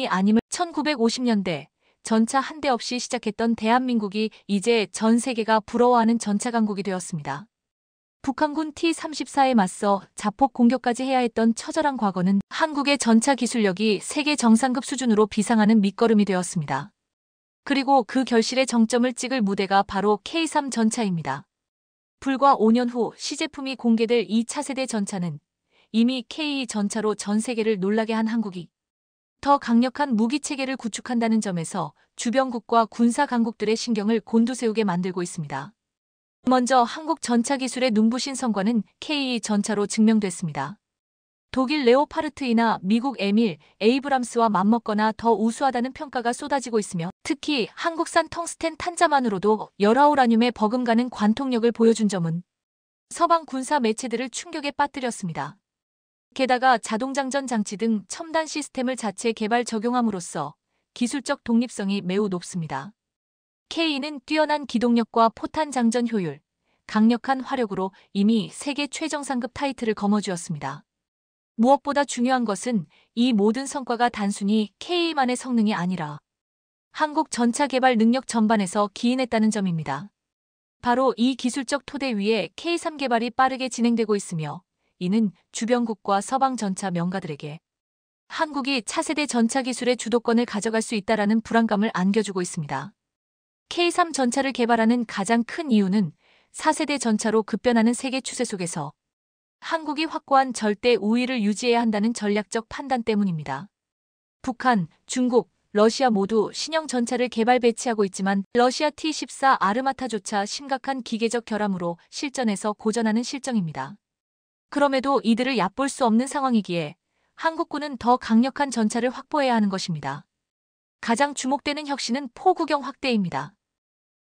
아님을 1950년대 전차 한 대 없이 시작했던 대한민국이 이제 전 세계가 부러워하는 전차 강국이 되었습니다. 북한군 T-34에 맞서 자폭 공격까지 해야 했던 처절한 과거는 한국의 전차 기술력이 세계 정상급 수준으로 비상하는 밑거름이 되었습니다. 그리고 그 결실의 정점을 찍을 무대가 바로 K3 전차입니다. 불과 5년 후 시제품이 공개될 이 차세대 전차는 이미 K2 전차로 전 세계를 놀라게 한 한국이 더 강력한 무기체계를 구축한다는 점에서 주변국과 군사 강국들의 신경을 곤두세우게 만들고 있습니다. 먼저 한국 전차 기술의 눈부신 성과는 K2 전차로 증명됐습니다. 독일 레오파르트이나 미국 M1 에이브람스와 맞먹거나 더 우수하다는 평가가 쏟아지고 있으며 특히 한국산 텅스텐 탄자만으로도 열아우라늄에 버금가는 관통력을 보여준 점은 서방 군사 매체들을 충격에 빠뜨렸습니다. 게다가 자동장전 장치 등 첨단 시스템을 자체 개발 적용함으로써 기술적 독립성이 매우 높습니다. K2는 뛰어난 기동력과 포탄 장전 효율, 강력한 화력으로 이미 세계 최정상급 타이틀을 거머쥐었습니다. 무엇보다 중요한 것은 이 모든 성과가 단순히 K2만의 성능이 아니라 한국 전차 개발 능력 전반에서 기인했다는 점입니다. 바로 이 기술적 토대 위에 K3 개발이 빠르게 진행되고 있으며 이는 주변국과 서방 전차 명가들에게 한국이 차세대 전차 기술의 주도권을 가져갈 수 있다라는 불안감을 안겨주고 있습니다. K3 전차를 개발하는 가장 큰 이유는 4세대 전차로 급변하는 세계 추세 속에서 한국이 확고한 절대 우위를 유지해야 한다는 전략적 판단 때문입니다. 북한, 중국, 러시아 모두 신형 전차를 개발 배치하고 있지만 러시아 T-14 아르마타조차 심각한 기계적 결함으로 실전에서 고전하는 실정입니다. 그럼에도 이들을 얕볼 수 없는 상황이기에 한국군은 더 강력한 전차를 확보해야 하는 것입니다. 가장 주목되는 혁신은 포구경 확대입니다.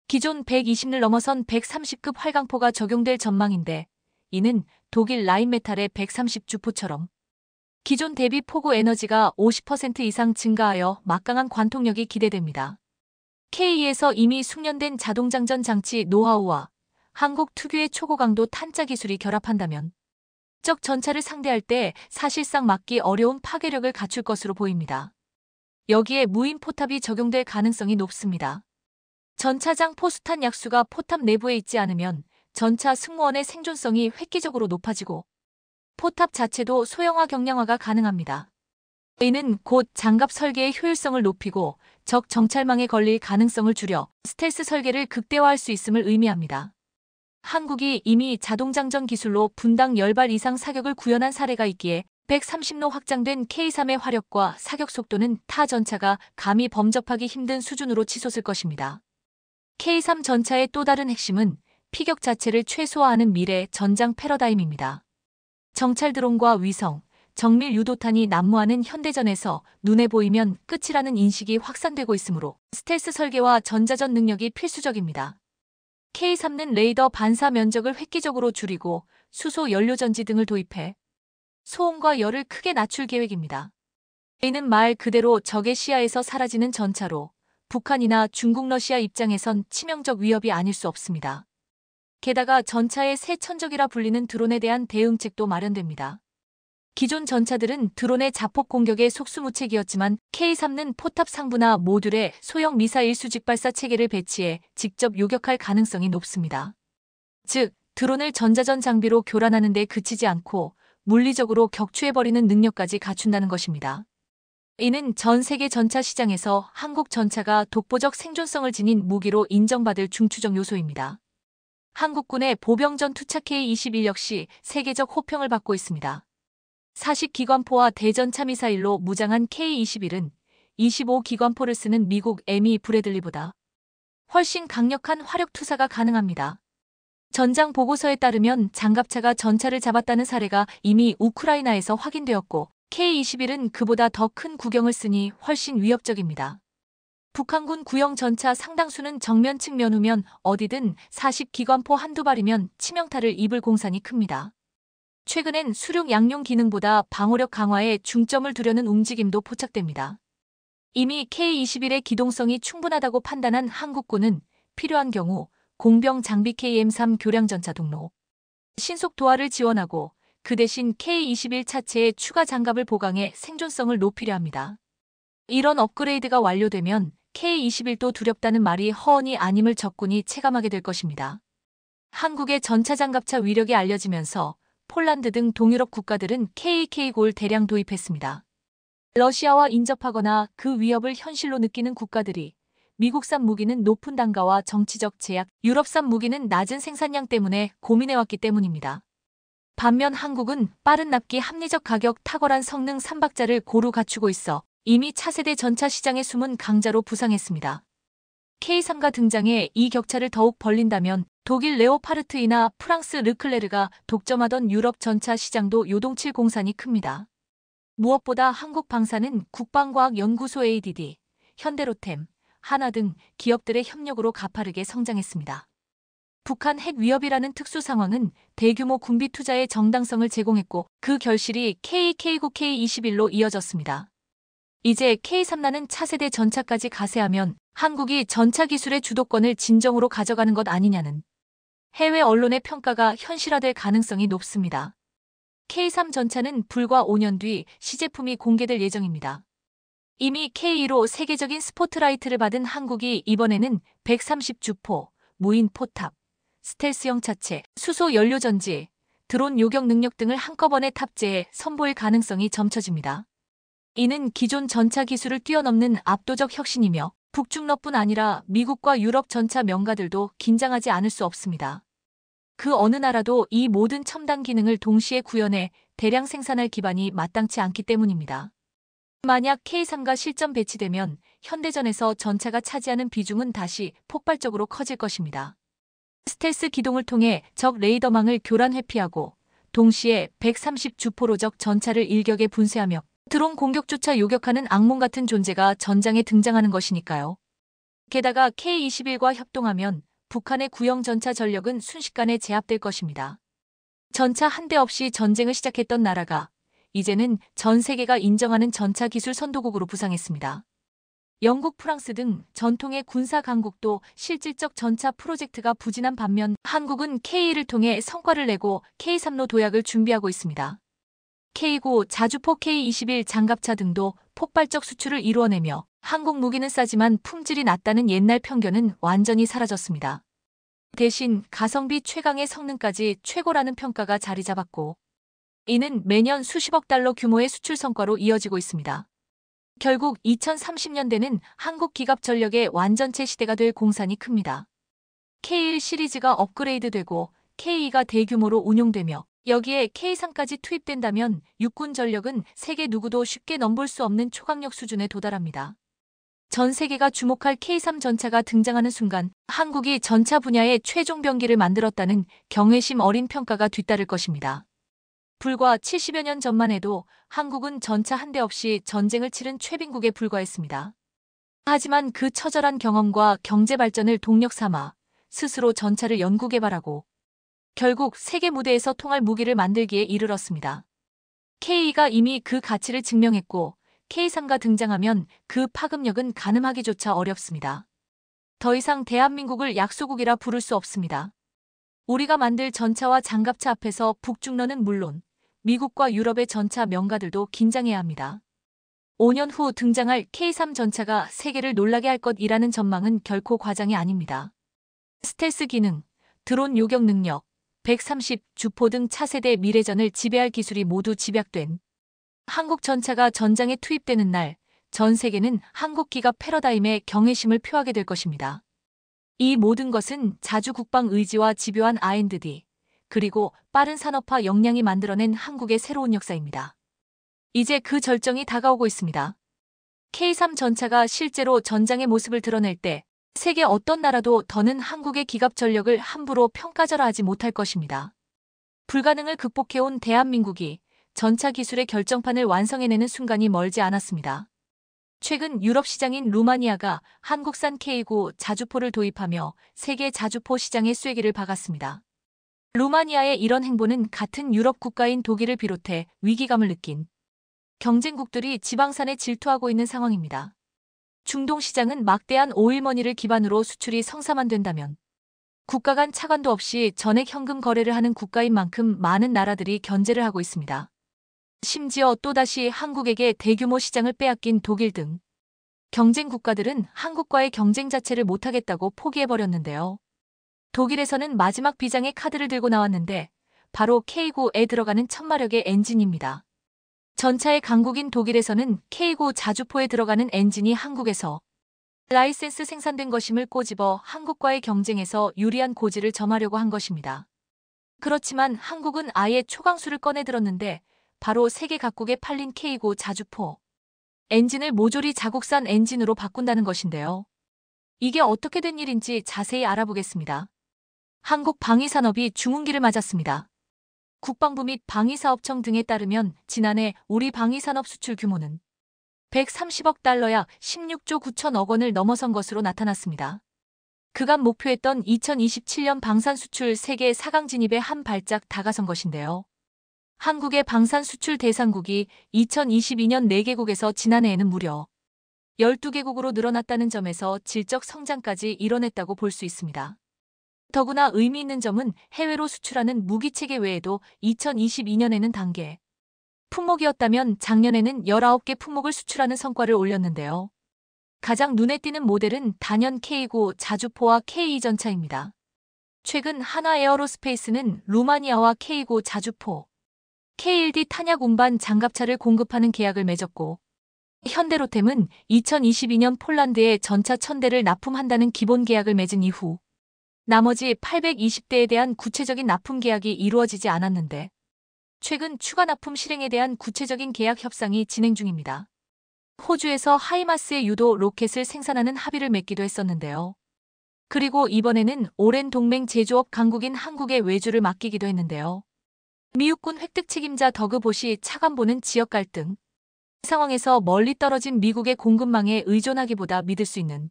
기존 120를 넘어선 130급 활강포가 적용될 전망인데 이는 독일 라인메탈의 130주포처럼 기존 대비 포구 에너지가 50% 이상 증가하여 막강한 관통력이 기대됩니다. K2에서 이미 숙련된 자동장전 장치 노하우와 한국 특유의 초고강도 탄자 기술이 결합한다면 적 전차를 상대할 때 사실상 막기 어려운 파괴력을 갖출 것으로 보입니다. 여기에 무인 포탑이 적용될 가능성이 높습니다. 전차장 포수탄 약수가 포탑 내부에 있지 않으면 전차 승무원의 생존성이 획기적으로 높아지고 포탑 자체도 소형화 경량화가 가능합니다. 이는 곧 장갑 설계의 효율성을 높이고 적 정찰망에 걸릴 가능성을 줄여 스텔스 설계를 극대화할 수 있음을 의미합니다. 한국이 이미 자동장전 기술로 분당 10발 이상 사격을 구현한 사례가 있기에 130로 확장된 K3의 화력과 사격 속도는 타 전차가 감히 범접하기 힘든 수준으로 치솟을 것입니다. K3 전차의 또 다른 핵심은 피격 자체를 최소화하는 미래 전장 패러다임입니다. 정찰 드론과 위성, 정밀 유도탄이 난무하는 현대전에서 눈에 보이면 끝이라는 인식이 확산되고 있으므로 스텔스 설계와 전자전 능력이 필수적입니다. K3는 레이더 반사 면적을 획기적으로 줄이고 수소 연료전지 등을 도입해 소음과 열을 크게 낮출 계획입니다. 이는 말 그대로 적의 시야에서 사라지는 전차로 북한이나 중국 러시아 입장에선 치명적 위협이 아닐 수 없습니다. 게다가 전차의 새 천적이라 불리는 드론에 대한 대응책도 마련됩니다. 기존 전차들은 드론의 자폭 공격에 속수무책이었지만 K3는 포탑 상부나 모듈에 소형 미사일 수직 발사 체계를 배치해 직접 요격할 가능성이 높습니다. 즉, 드론을 전자전 장비로 교란하는 데 그치지 않고 물리적으로 격추해버리는 능력까지 갖춘다는 것입니다. 이는 전 세계 전차 시장에서 한국 전차가 독보적 생존성을 지닌 무기로 인정받을 중추적 요소입니다. 한국군의 보병전 투착 K21 역시 세계적 호평을 받고 있습니다. 40기관포와 대전차 미사일로 무장한 K21은 25기관포를 쓰는 미국 M2 브래들리보다 훨씬 강력한 화력 투사가 가능합니다. 전장 보고서에 따르면 장갑차가 전차를 잡았다는 사례가 이미 우크라이나에서 확인되었고 K21은 그보다 더 큰 구경을 쓰니 훨씬 위협적입니다. 북한군 구형 전차 상당수는 정면 측면 후면 어디든 40기관포 한두 발이면 치명타를 입을 공산이 큽니다. 최근엔 수륙 양용 기능보다 방어력 강화에 중점을 두려는 움직임도 포착됩니다. 이미 K21의 기동성이 충분하다고 판단한 한국군은 필요한 경우 공병 장비 KM3 교량전차 동로, 신속 도하를 지원하고 그 대신 K21 차체에 추가 장갑을 보강해 생존성을 높이려 합니다. 이런 업그레이드가 완료되면 K21도 두렵다는 말이 허언이 아님을 적군이 체감하게 될 것입니다. 한국의 전차 장갑차 위력이 알려지면서 폴란드 등 동유럽 국가들은 K-KGO를 대량 도입했습니다. 러시아와 인접하거나 그 위협을 현실로 느끼는 국가들이 미국산 무기는 높은 단가와 정치적 제약, 유럽산 무기는 낮은 생산량 때문에 고민해왔기 때문입니다. 반면 한국은 빠른 납기, 합리적 가격, 탁월한 성능 3박자를 고루 갖추고 있어 이미 차세대 전차 시장의 숨은 강자로 부상했습니다. K3가 등장해 이 격차를 더욱 벌린다면 독일 레오파르트이나 프랑스 르클레르가 독점하던 유럽 전차 시장도 요동칠 공산이 큽니다. 무엇보다 한국 방사는 국방과학연구소 ADD, 현대로템, 하나 등 기업들의 협력으로 가파르게 성장했습니다. 북한 핵 위협이라는 특수 상황은 대규모 군비 투자의 정당성을 제공했고 그 결실이 K-KGO K21로 이어졌습니다. 이제 K3라는 차세대 전차까지 가세하면 한국이 전차 기술의 주도권을 진정으로 가져가는 것 아니냐는 해외 언론의 평가가 현실화될 가능성이 높습니다. K3 전차는 불과 5년 뒤 시제품이 공개될 예정입니다. 이미 K2로 세계적인 스포트라이트를 받은 한국이 이번에는 130주포, 무인 포탑, 스텔스형 차체, 수소 연료 전지, 드론 요격 능력 등을 한꺼번에 탑재해 선보일 가능성이 점쳐집니다. 이는 기존 전차 기술을 뛰어넘는 압도적 혁신이며 북중러뿐 아니라 미국과 유럽 전차 명가들도 긴장하지 않을 수 없습니다. 그 어느 나라도 이 모든 첨단 기능을 동시에 구현해 대량 생산할 기반이 마땅치 않기 때문입니다. 만약 K3가 실전 배치되면 현대전에서 전차가 차지하는 비중은 다시 폭발적으로 커질 것입니다. 스텔스 기동을 통해 적 레이더망을 교란 회피하고 동시에 130주포로 적 전차를 일격에 분쇄하며 드론 공격조차 요격하는 악몽 같은 존재가 전장에 등장하는 것이니까요. 게다가 K21과 협동하면 북한의 구형 전차 전력은 순식간에 제압될 것입니다. 전차 한 대 없이 전쟁을 시작했던 나라가 이제는 전 세계가 인정하는 전차 기술 선도국으로 부상했습니다. 영국, 프랑스 등 전통의 군사 강국도 실질적 전차 프로젝트가 부진한 반면 한국은 K2를 통해 성과를 내고 K3로 도약을 준비하고 있습니다. K9, 자주포 K21 장갑차 등도 폭발적 수출을 이루어내며 한국 무기는 싸지만 품질이 낮다는 옛날 편견은 완전히 사라졌습니다. 대신 가성비 최강의 성능까지 최고라는 평가가 자리 잡았고 이는 매년 수십억 달러 규모의 수출 성과로 이어지고 있습니다. 결국 2030년대는 한국 기갑 전력의 완전체 시대가 될 공산이 큽니다. K1 시리즈가 업그레이드되고 K2가 대규모로 운용되며 여기에 K3까지 투입된다면 육군 전력은 세계 누구도 쉽게 넘볼 수 없는 초강력 수준에 도달합니다. 전 세계가 주목할 K3 전차가 등장하는 순간 한국이 전차 분야의 최종 병기를 만들었다는 경외심 어린 평가가 뒤따를 것입니다. 불과 70여 년 전만 해도 한국은 전차 한 대 없이 전쟁을 치른 최빈국에 불과했습니다. 하지만 그 처절한 경험과 경제 발전을 동력 삼아 스스로 전차를 연구 개발하고 결국 세계 무대에서 통할 무기를 만들기에 이르렀습니다. K2가 이미 그 가치를 증명했고 K3가 등장하면 그 파급력은 가늠하기조차 어렵습니다. 더 이상 대한민국을 약소국이라 부를 수 없습니다. 우리가 만들 전차와 장갑차 앞에서 북중러는 물론 미국과 유럽의 전차 명가들도 긴장해야 합니다. 5년 후 등장할 K3 전차가 세계를 놀라게 할 것이라는 전망은 결코 과장이 아닙니다. 스텔스 기능, 드론 요격 능력, 130주포 등 차세대 미래전을 지배할 기술이 모두 집약된 한국 전차가 전장에 투입되는 날, 전 세계는 한국 기갑 패러다임에 경외심을 표하게 될 것입니다. 이 모든 것은 자주 국방 의지와 집요한 R&D, 그리고 빠른 산업화 역량이 만들어낸 한국의 새로운 역사입니다. 이제 그 절정이 다가오고 있습니다. K3 전차가 실제로 전장의 모습을 드러낼 때 세계 어떤 나라도 더는 한국의 기갑 전력을 함부로 평가절하하지 못할 것입니다. 불가능을 극복해온 대한민국이 전차 기술의 결정판을 완성해내는 순간이 멀지 않았습니다. 최근 유럽 시장인 루마니아가 한국산 K9 자주포를 도입하며 세계 자주포 시장의 쐐기를 박았습니다. 루마니아의 이런 행보는 같은 유럽 국가인 독일을 비롯해 위기감을 느낀 경쟁국들이 지방산에 질투하고 있는 상황입니다. 중동 시장은 막대한 오일머니를 기반으로 수출이 성사만 된다면 국가 간 차관도 없이 전액 현금 거래를 하는 국가인 만큼 많은 나라들이 견제를 하고 있습니다. 심지어 또다시 한국에게 대규모 시장을 빼앗긴 독일 등 경쟁 국가들은 한국과의 경쟁 자체를 못하겠다고 포기해버렸는데요. 독일에서는 마지막 비장의 카드를 들고 나왔는데 바로 K9에 들어가는 천마력의 엔진입니다. 전차의 강국인 독일에서는 K9 자주포에 들어가는 엔진이 한국에서 라이센스 생산된 것임을 꼬집어 한국과의 경쟁에서 유리한 고지를 점하려고 한 것입니다. 그렇지만 한국은 아예 초강수를 꺼내 들었는데 바로 세계 각국에 팔린 K9 자주포 엔진을 모조리 자국산 엔진으로 바꾼다는 것인데요. 이게 어떻게 된 일인지 자세히 알아보겠습니다. 한국 방위산업이 중흥기를 맞았습니다. 국방부 및 방위사업청 등에 따르면 지난해 우리 방위산업 수출 규모는 130억 달러 약 16조 9천억 원을 넘어선 것으로 나타났습니다. 그간 목표했던 2027년 방산 수출 세계 4강 진입에 한 발짝 다가선 것인데요. 한국의 방산 수출 대상국이 2022년 4개국에서 지난해에는 무려 12개국으로 늘어났다는 점에서 질적 성장까지 이뤄냈다고 볼 수 있습니다. 더구나 의미 있는 점은 해외로 수출하는 무기체계 외에도 2022년에는 단계 품목이었다면 작년에는 19개 품목을 수출하는 성과를 올렸는데요. 가장 눈에 띄는 모델은 단연 K9 자주포와 K2 전차입니다. 최근 하나에어로스페이스는 루마니아와 K9 자주포, K1D 탄약 운반 장갑차를 공급하는 계약을 맺었고 현대로템은 2022년 폴란드에 전차 1000대를 납품한다는 기본 계약을 맺은 이후 나머지 820대에 대한 구체적인 납품 계약이 이루어지지 않았는데 최근 추가 납품 실행에 대한 구체적인 계약 협상이 진행 중입니다. 호주에서 하이마스의 유도 로켓을 생산하는 합의를 맺기도 했었는데요. 그리고 이번에는 오랜 동맹 제조업 강국인 한국에 외주를 맡기기도 했는데요. 미육군 획득 책임자 더그봇이 차관보는 지역 갈등 상황에서 멀리 떨어진 미국의 공급망에 의존하기보다 믿을 수 있는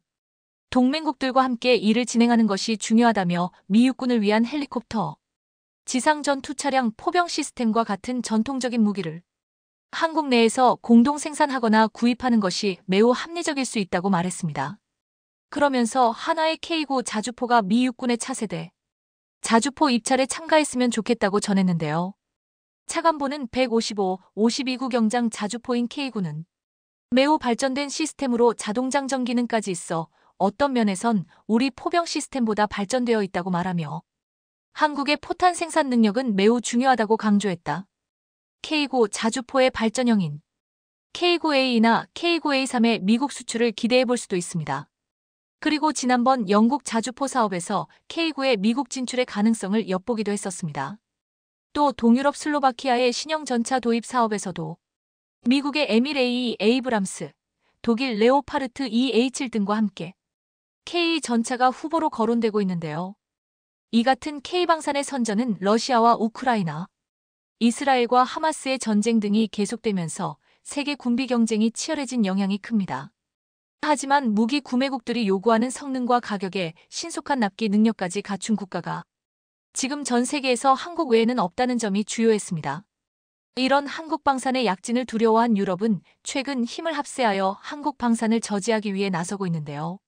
동맹국들과 함께 일을 진행하는 것이 중요하다며 미육군을 위한 헬리콥터, 지상 전투 차량 포병 시스템과 같은 전통적인 무기를 한국 내에서 공동 생산하거나 구입하는 것이 매우 합리적일 수 있다고 말했습니다. 그러면서 하나의 K9 자주포가 미 육군의 차세대 자주포 입찰에 참가했으면 좋겠다고 전했는데요. 차관보는 155, 52구 경장 자주포인 K9는 매우 발전된 시스템으로 자동장전 기능까지 있어 어떤 면에선 우리 포병 시스템보다 발전되어 있다고 말하며 한국의 포탄 생산 능력은 매우 중요하다고 강조했다. K9 자주포의 발전형인 K9A나 K9A3의 미국 수출을 기대해 볼 수도 있습니다. 그리고 지난번 영국 자주포 사업에서 K9의 미국 진출의 가능성을 엿보기도 했었습니다. 또 동유럽 슬로바키아의 신형 전차 도입 사업에서도 미국의 에밀-A2 에이브람스, 독일 레오파르트 EH1 등과 함께 K 전차가 후보로 거론되고 있는데요. 이 같은 K방산의 선전은 러시아와 우크라이나, 이스라엘과 하마스의 전쟁 등이 계속되면서 세계 군비 경쟁이 치열해진 영향이 큽니다. 하지만 무기 구매국들이 요구하는 성능과 가격에 신속한 납기 능력까지 갖춘 국가가 지금 전 세계에서 한국 외에는 없다는 점이 주요했습니다. 이런 한국 방산의 약진을 두려워한 유럽은 최근 힘을 합세하여 한국 방산을 저지하기 위해 나서고 있는데요.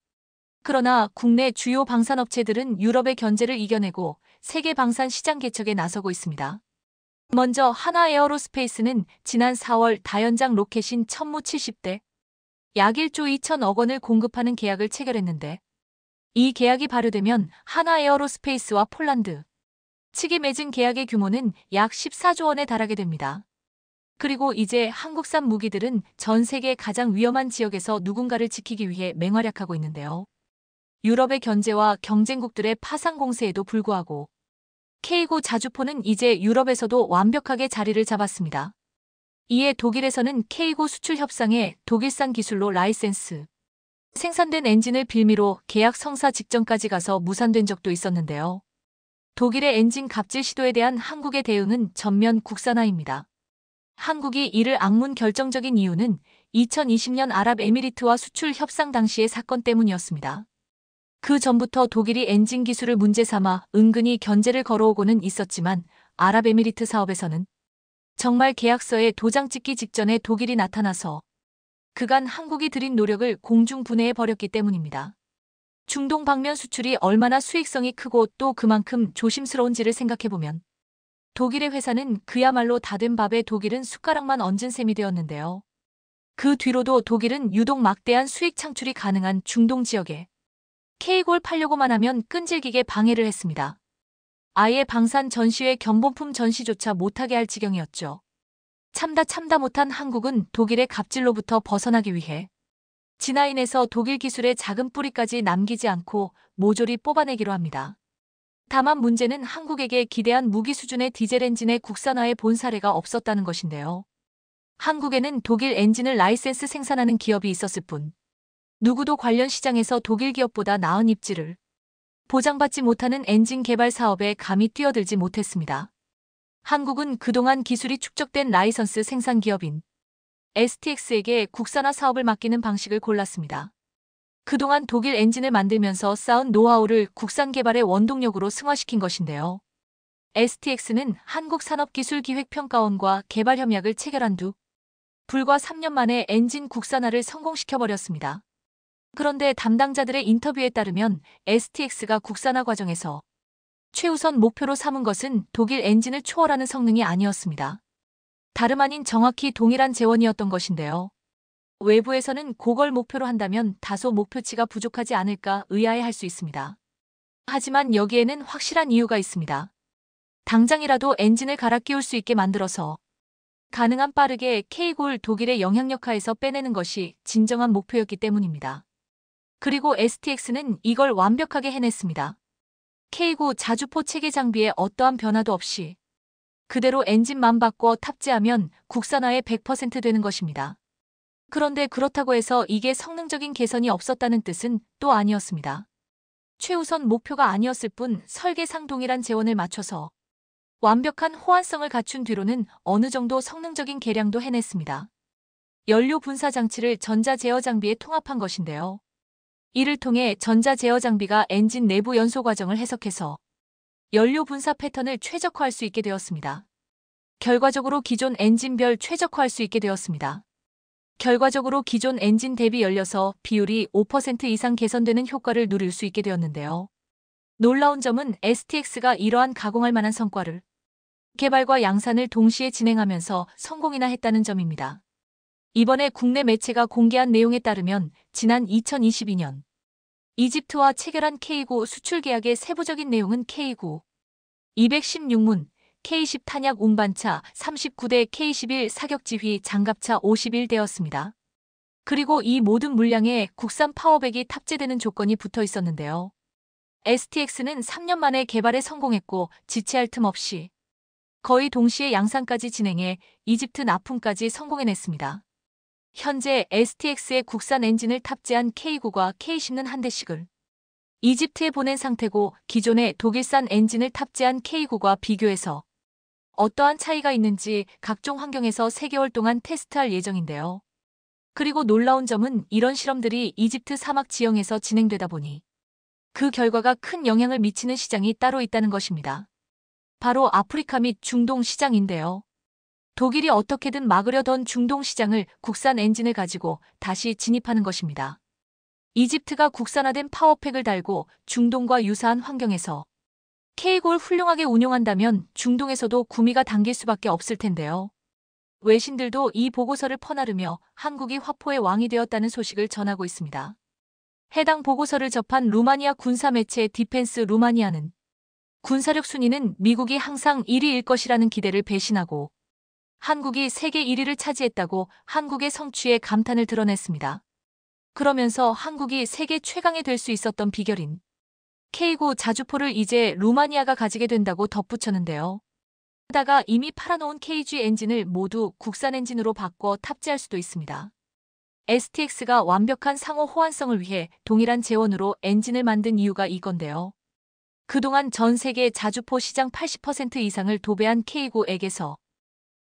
그러나 국내 주요 방산업체들은 유럽의 견제를 이겨내고 세계 방산 시장 개척에 나서고 있습니다. 먼저 하나에어로스페이스는 지난 4월 다연장 로켓인 천무 70대, 약 1조 2천억 원을 공급하는 계약을 체결했는데 이 계약이 발효되면 하나에어로스페이스와 폴란드 측이 맺은 계약의 규모는 약 14조 원에 달하게 됩니다. 그리고 이제 한국산 무기들은 전 세계 가장 위험한 지역에서 누군가를 지키기 위해 맹활약하고 있는데요. 유럽의 견제와 경쟁국들의 파상 공세에도 불구하고 K9 자주포는 이제 유럽에서도 완벽하게 자리를 잡았습니다. 이에 독일에서는 K9 수출 협상에 독일산 기술로 라이센스 생산된 엔진을 빌미로 계약 성사 직전까지 가서 무산된 적도 있었는데요. 독일의 엔진 갑질 시도에 대한 한국의 대응은 전면 국산화입니다. 한국이 이를 악문 결정적인 이유는 2020년 아랍에미리트와 수출 협상 당시의 사건 때문이었습니다. 그 전부터 독일이 엔진 기술을 문제 삼아 은근히 견제를 걸어오고는 있었지만 아랍에미리트 사업에서는 정말 계약서에 도장 찍기 직전에 독일이 나타나서 그간 한국이 들인 노력을 공중분해해 버렸기 때문입니다. 중동 방면 수출이 얼마나 수익성이 크고 또 그만큼 조심스러운지를 생각해보면 독일의 회사는 그야말로 다 된 밥에 독일은 숟가락만 얹은 셈이 되었는데요. 그 뒤로도 독일은 유독 막대한 수익 창출이 가능한 중동 지역에 K골 팔려고만 하면 끈질기게 방해를 했습니다. 아예 방산 전시회 견본품 전시조차 못하게 할 지경이었죠. 참다 못한 한국은 독일의 갑질로부터 벗어나기 위해 진화인에서 독일 기술의 작은 뿌리까지 남기지 않고 모조리 뽑아내기로 합니다. 다만 문제는 한국에게 기대한 무기 수준의 디젤 엔진의 국산화에 본 사례가 없었다는 것인데요. 한국에는 독일 엔진을 라이센스 생산하는 기업이 있었을 뿐 누구도 관련 시장에서 독일 기업보다 나은 입지를 보장받지 못하는 엔진 개발 사업에 감히 뛰어들지 못했습니다. 한국은 그동안 기술이 축적된 라이선스 생산 기업인 STX에게 국산화 사업을 맡기는 방식을 골랐습니다. 그동안 독일 엔진을 만들면서 쌓은 노하우를 국산 개발의 원동력으로 승화시킨 것인데요. STX는 한국산업기술기획평가원과 개발협약을 체결한 두 불과 3년 만에 엔진 국산화를 성공시켜버렸습니다. 그런데 담당자들의 인터뷰에 따르면 STX가 국산화 과정에서 최우선 목표로 삼은 것은 독일 엔진을 초월하는 성능이 아니었습니다. 다름 아닌 정확히 동일한 재원이었던 것인데요. 외부에서는 그걸 목표로 한다면 다소 목표치가 부족하지 않을까 의아해할 수 있습니다. 하지만 여기에는 확실한 이유가 있습니다. 당장이라도 엔진을 갈아 끼울 수 있게 만들어서 가능한 빠르게 K골 독일의 영향력하에서 빼내는 것이 진정한 목표였기 때문입니다. 그리고 STX는 이걸 완벽하게 해냈습니다. K9 자주포 체계 장비에 어떠한 변화도 없이 그대로 엔진만 바꿔 탑재하면 국산화에 100% 되는 것입니다. 그런데 그렇다고 해서 이게 성능적인 개선이 없었다는 뜻은 또 아니었습니다. 최우선 목표가 아니었을 뿐 설계상 동일한 재원을 맞춰서 완벽한 호환성을 갖춘 뒤로는 어느 정도 성능적인 개량도 해냈습니다. 연료 분사 장치를 전자 제어 장비에 통합한 것인데요. 이를 통해 전자 제어 장비가 엔진 내부 연소 과정을 해석해서 연료 분사 패턴을 최적화할 수 있게 되었습니다. 결과적으로 기존 엔진별 최적화할 수 있게 되었습니다. 결과적으로 기존 엔진 대비 연료소 비율이 5% 이상 개선되는 효과를 누릴 수 있게 되었는데요. 놀라운 점은 STX가 이러한 가공할 만한 성과를 개발과 양산을 동시에 진행하면서 성공이나 했다는 점입니다. 이번에 국내 매체가 공개한 내용에 따르면 지난 2022년 이집트와 체결한 K9 수출 계약의 세부적인 내용은 K9 216문, K10 탄약 운반차 39대, K11 사격지휘 장갑차 51대였습니다. 그리고 이 모든 물량에 국산 파워백이 탑재되는 조건이 붙어 있었는데요. STX는 3년 만에 개발에 성공했고 지체할 틈 없이 거의 동시에 양산까지 진행해 이집트 납품까지 성공해냈습니다. 현재 STX의 국산 엔진을 탑재한 K9과 K10는 한 대씩을 이집트에 보낸 상태고 기존의 독일산 엔진을 탑재한 K9과 비교해서 어떠한 차이가 있는지 각종 환경에서 3개월 동안 테스트할 예정인데요. 그리고 놀라운 점은 이런 실험들이 이집트 사막 지형에서 진행되다 보니 그 결과가 큰 영향을 미치는 시장이 따로 있다는 것입니다. 바로 아프리카 및 중동 시장인데요. 독일이 어떻게든 막으려던 중동 시장을 국산 엔진을 가지고 다시 진입하는 것입니다. 이집트가 국산화된 파워팩을 달고 중동과 유사한 환경에서 K골 훌륭하게 운용한다면 중동에서도 구미가 당길 수밖에 없을 텐데요. 외신들도 이 보고서를 퍼나르며 한국이 화포의 왕이 되었다는 소식을 전하고 있습니다. 해당 보고서를 접한 루마니아 군사매체 디펜스 루마니아는 군사력 순위는 미국이 항상 1위일 것이라는 기대를 배신하고 한국이 세계 1위를 차지했다고 한국의 성취에 감탄을 드러냈습니다. 그러면서 한국이 세계 최강이 될 수 있었던 비결인 K9 자주포를 이제 루마니아가 가지게 된다고 덧붙였는데요. 하다가 이미 팔아놓은 KG 엔진을 모두 국산 엔진으로 바꿔 탑재할 수도 있습니다. STX가 완벽한 상호 호환성을 위해 동일한 재원으로 엔진을 만든 이유가 이건데요. 그동안 전 세계 자주포 시장 80% 이상을 도배한 K9에게서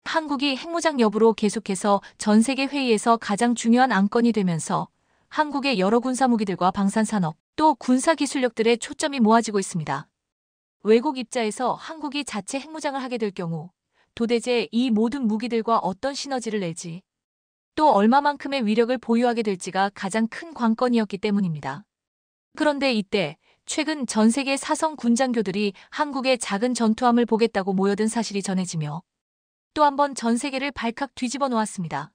한국이 핵무장 여부로 계속해서 전 세계 회의에서 가장 중요한 안건이 되면서 한국의 여러 군사무기들과 방산산업, 또 군사기술력들의 초점이 모아지고 있습니다. 외국 입장에서 한국이 자체 핵무장을 하게 될 경우 도대체 이 모든 무기들과 어떤 시너지를 낼지, 또 얼마만큼의 위력을 보유하게 될지가 가장 큰 관건이었기 때문입니다. 그런데 이때 최근 전 세계 사성 군장교들이 한국의 작은 전투함을 보겠다고 모여든 사실이 전해지며 또 한 번 전 세계를 발칵 뒤집어 놓았습니다.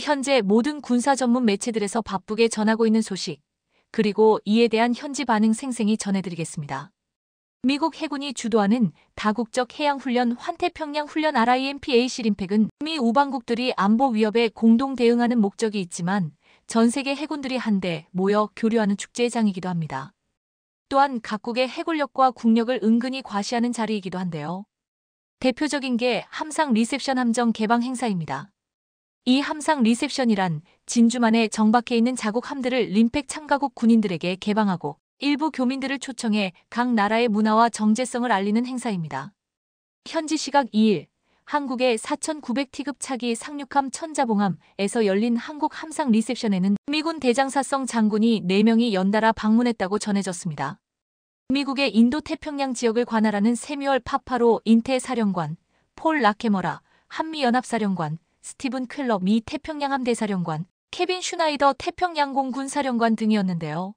현재 모든 군사 전문 매체들에서 바쁘게 전하고 있는 소식, 그리고 이에 대한 현지 반응 생생히 전해드리겠습니다. 미국 해군이 주도하는 다국적 해양훈련 환태평양훈련 RIMPAC 림팩은 미 우방국들이 안보 위협에 공동 대응하는 목적이 있지만 전 세계 해군들이 한데 모여 교류하는 축제장이기도 합니다. 또한 각국의 해군력과 국력을 은근히 과시하는 자리이기도 한데요. 대표적인 게 함상 리셉션 함정 개방 행사입니다. 이 함상 리셉션이란 진주만에 정박해 있는 자국 함들을 림팩 참가국 군인들에게 개방하고 일부 교민들을 초청해 각 나라의 문화와 정체성을 알리는 행사입니다. 현지 시각 2일, 한국의 4,900티급 차기 상륙함 천자봉함에서 열린 한국 함상 리셉션에는 미군 대장사성 장군이 4명이 연달아 방문했다고 전해졌습니다. 미국의 인도태평양 지역을 관할하는 세뮤얼 파파로 인태사령관, 폴 라케머라 한미연합사령관, 스티븐 퀼러 미 태평양함 대사령관, 케빈 슈나이더 태평양공 군사령관 등이었는데요.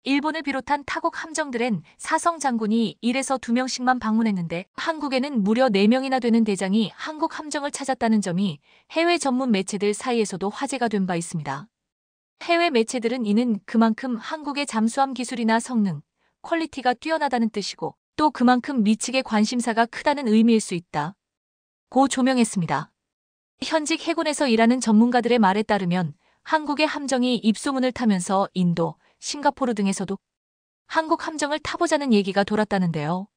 일본을 비롯한 타국 함정들엔 사성 장군이 1에서 2명씩만 방문했는데 한국에는 무려 4명이나 되는 대장이 한국 함정을 찾았다는 점이 해외 전문 매체들 사이에서도 화제가 된 바 있습니다. 해외 매체들은 이는 그만큼 한국의 잠수함 기술이나 성능, 퀄리티가 뛰어나다는 뜻이고 또 그만큼 미측의 관심사가 크다는 의미일 수 있다 고 조명했습니다. 현직 해군에서 일하는 전문가들의 말에 따르면 한국의 함정이 입소문을 타면서 인도, 싱가포르 등에서도 한국 함정을 타보자는 얘기가 돌았다는데요.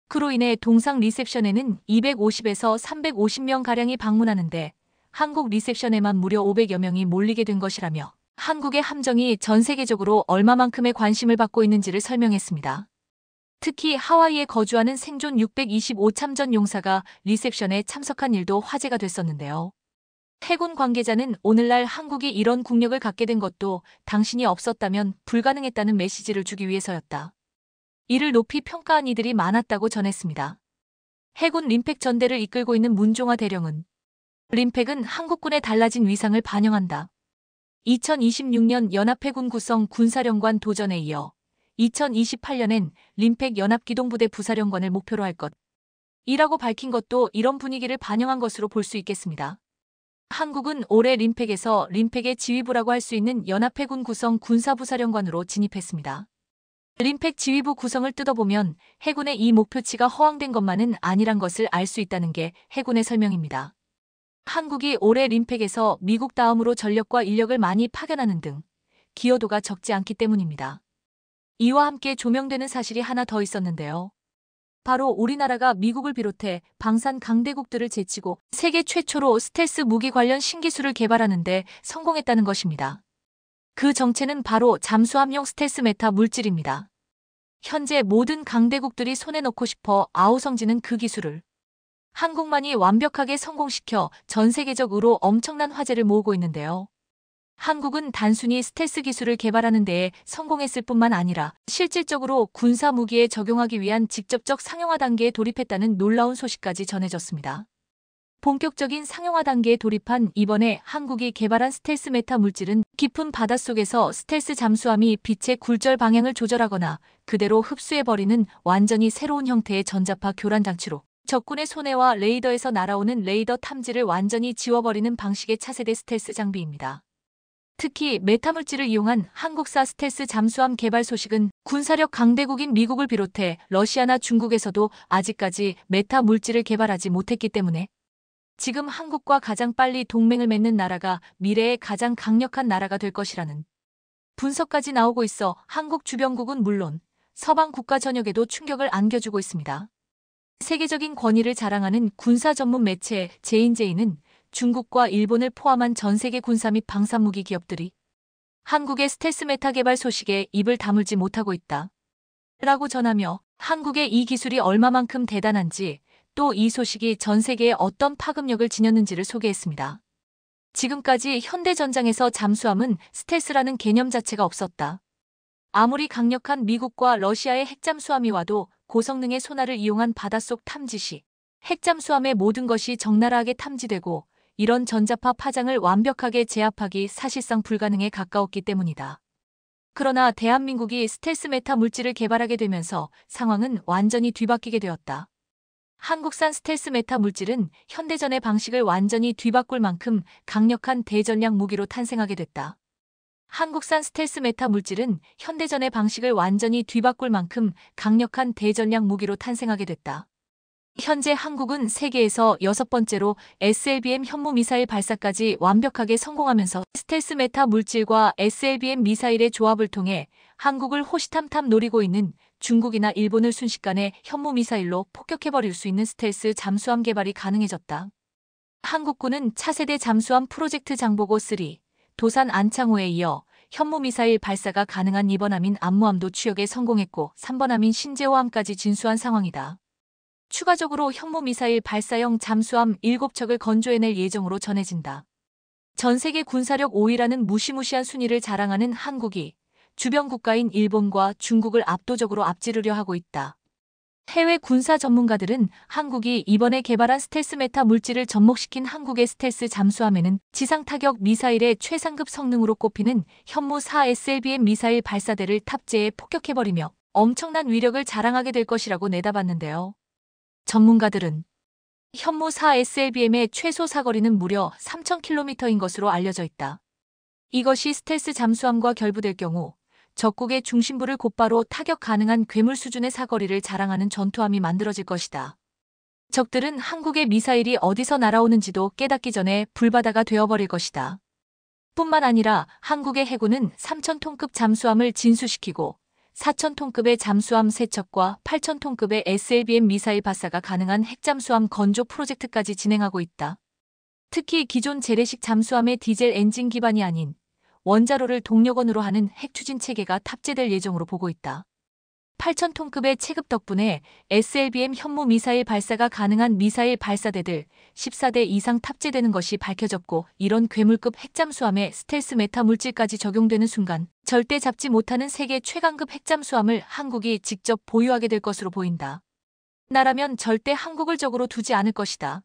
그로 인해 동상 리셉션에는 250에서 350명가량이 방문하는데 한국 리셉션에만 무려 500여 명이 몰리게 된 것이라며 한국의 함정이 전 세계적으로 얼마만큼의 관심을 받고 있는지를 설명했습니다. 특히 하와이에 거주하는 생존 625 참전 용사가 리셉션에 참석한 일도 화제가 됐었는데요. 해군 관계자는 오늘날 한국이 이런 국력을 갖게 된 것도 당신이 없었다면 불가능했다는 메시지를 주기 위해서였다. 이를 높이 평가한 이들이 많았다고 전했습니다. 해군 림팩 전대를 이끌고 있는 문종화 대령은 림팩은 한국군의 달라진 위상을 반영한다. 2026년 연합해군 구성 군사령관 도전에 이어 2028년엔 림팩 연합기동부대 부사령관을 목표로 할 것이라고 밝힌 것도 이런 분위기를 반영한 것으로 볼 수 있겠습니다. 한국은 올해 림팩에서 림팩의 지휘부라고 할 수 있는 연합해군 구성 군사부사령관으로 진입했습니다. 림팩 지휘부 구성을 뜯어보면 해군의 이 목표치가 허황된 것만은 아니란 것을 알 수 있다는 게 해군의 설명입니다. 한국이 올해 림팩에서 미국 다음으로 전력과 인력을 많이 파견하는 등 기여도가 적지 않기 때문입니다. 이와 함께 조명되는 사실이 하나 더 있었는데요. 바로 우리나라가 미국을 비롯해 방산 강대국들을 제치고 세계 최초로 스텔스 무기 관련 신기술을 개발하는 데 성공했다는 것입니다. 그 정체는 바로 잠수함용 스텔스 메타 물질입니다. 현재 모든 강대국들이 손에 넣고 싶어 아우성지는 그 기술을 한국만이 완벽하게 성공시켜 전 세계적으로 엄청난 화제를 모으고 있는데요. 한국은 단순히 스텔스 기술을 개발하는 데에 성공했을 뿐만 아니라 실질적으로 군사 무기에 적용하기 위한 직접적 상용화 단계에 돌입했다는 놀라운 소식까지 전해졌습니다. 본격적인 상용화 단계에 돌입한 이번에 한국이 개발한 스텔스 메타 물질은 깊은 바닷속에서 스텔스 잠수함이 빛의 굴절 방향을 조절하거나 그대로 흡수해버리는 완전히 새로운 형태의 전자파 교란 장치로 적군의 손해와 레이더에서 날아오는 레이더 탐지를 완전히 지워버리는 방식의 차세대 스텔스 장비입니다. 특히 메타물질을 이용한 한국사 스텔스 잠수함 개발 소식은 군사력 강대국인 미국을 비롯해 러시아나 중국에서도 아직까지 메타 물질을 개발하지 못했기 때문에 지금 한국과 가장 빨리 동맹을 맺는 나라가 미래의 가장 강력한 나라가 될 것이라는 분석까지 나오고 있어 한국 주변국은 물론 서방 국가 전역에도 충격을 안겨주고 있습니다. 세계적인 권위를 자랑하는 군사 전문 매체 제인제이는 중국과 일본을 포함한 전 세계 군사 및 방산무기 기업들이 한국의 스텔스 메타 개발 소식에 입을 다물지 못하고 있다 라고 전하며 한국의 이 기술이 얼마만큼 대단한지 또 이 소식이 전 세계에 어떤 파급력을 지녔는지를 소개했습니다. 지금까지 현대전장에서 잠수함은 스텔스라는 개념 자체가 없었다. 아무리 강력한 미국과 러시아의 핵잠수함이 와도 고성능의 소나를 이용한 바닷속 탐지 시 핵잠수함의 모든 것이 적나라하게 탐지되고 이런 전자파 파장을 완벽하게 제압하기 사실상 불가능에 가까웠기 때문이다. 그러나 대한민국이 스텔스 메타 물질을 개발하게 되면서 상황은 완전히 뒤바뀌게 되었다. 한국산 스텔스 메타 물질은 현대전의 방식을 완전히 뒤바꿀 만큼 강력한 대전략 무기로 탄생하게 됐다. 한국산 스텔스 메타 물질은 현대전의 방식을 완전히 뒤바꿀 만큼 강력한 대전략 무기로 탄생하게 됐다. 현재 한국은 세계에서 6번째로 SLBM 현무미사일 발사까지 완벽하게 성공하면서 스텔스 메타 물질과 SLBM 미사일의 조합을 통해 한국을 호시탐탐 노리고 있는 중국이나 일본을 순식간에 현무미사일로 폭격해버릴 수 있는 스텔스 잠수함 개발이 가능해졌다. 한국군은 차세대 잠수함 프로젝트 장보고 3, 도산 안창호에 이어 현무미사일 발사가 가능한 2번함인 안무함도 추격에 성공했고 3번함인 신재호함까지 진수한 상황이다. 추가적으로 현무미사일 발사형 잠수함 7척을 건조해낼 예정으로 전해진다. 전 세계 군사력 5위라는 무시무시한 순위를 자랑하는 한국이 주변 국가인 일본과 중국을 압도적으로 앞지르려 하고 있다. 해외 군사 전문가들은 한국이 이번에 개발한 스텔스 메타 물질을 접목시킨 한국의 스텔스 잠수함에는 지상 타격 미사일의 최상급 성능으로 꼽히는 현무 4 SLBM 미사일 발사대를 탑재해 폭격해버리며 엄청난 위력을 자랑하게 될 것이라고 내다봤는데요. 전문가들은 현무 4 SLBM의 최소 사거리는 무려 3,000km인 것으로 알려져 있다. 이것이 스텔스 잠수함과 결부될 경우 적국의 중심부를 곧바로 타격 가능한 괴물 수준의 사거리를 자랑하는 전투함이 만들어질 것이다. 적들은 한국의 미사일이 어디서 날아오는지도 깨닫기 전에 불바다가 되어버릴 것이다. 뿐만 아니라 한국의 해군은 3,000톤급 잠수함을 진수시키고 4,000톤급의 잠수함 3척과 8,000톤급의 SLBM 미사일 발사가 가능한 핵잠수함 건조 프로젝트까지 진행하고 있다. 특히 기존 재래식 잠수함의 디젤 엔진 기반이 아닌 원자로를 동력원으로 하는 핵추진 체계가 탑재될 예정으로 보고 있다. 8,000톤급의 체급 덕분에 SLBM 현무 미사일 발사가 가능한 미사일 발사대들 14대 이상 탑재되는 것이 밝혀졌고 이런 괴물급 핵잠수함에 스텔스 메타 물질까지 적용되는 순간 절대 잡지 못하는 세계 최강급 핵잠수함을 한국이 직접 보유하게 될 것으로 보인다. 나라면 절대 한국을 적으로 두지 않을 것이다.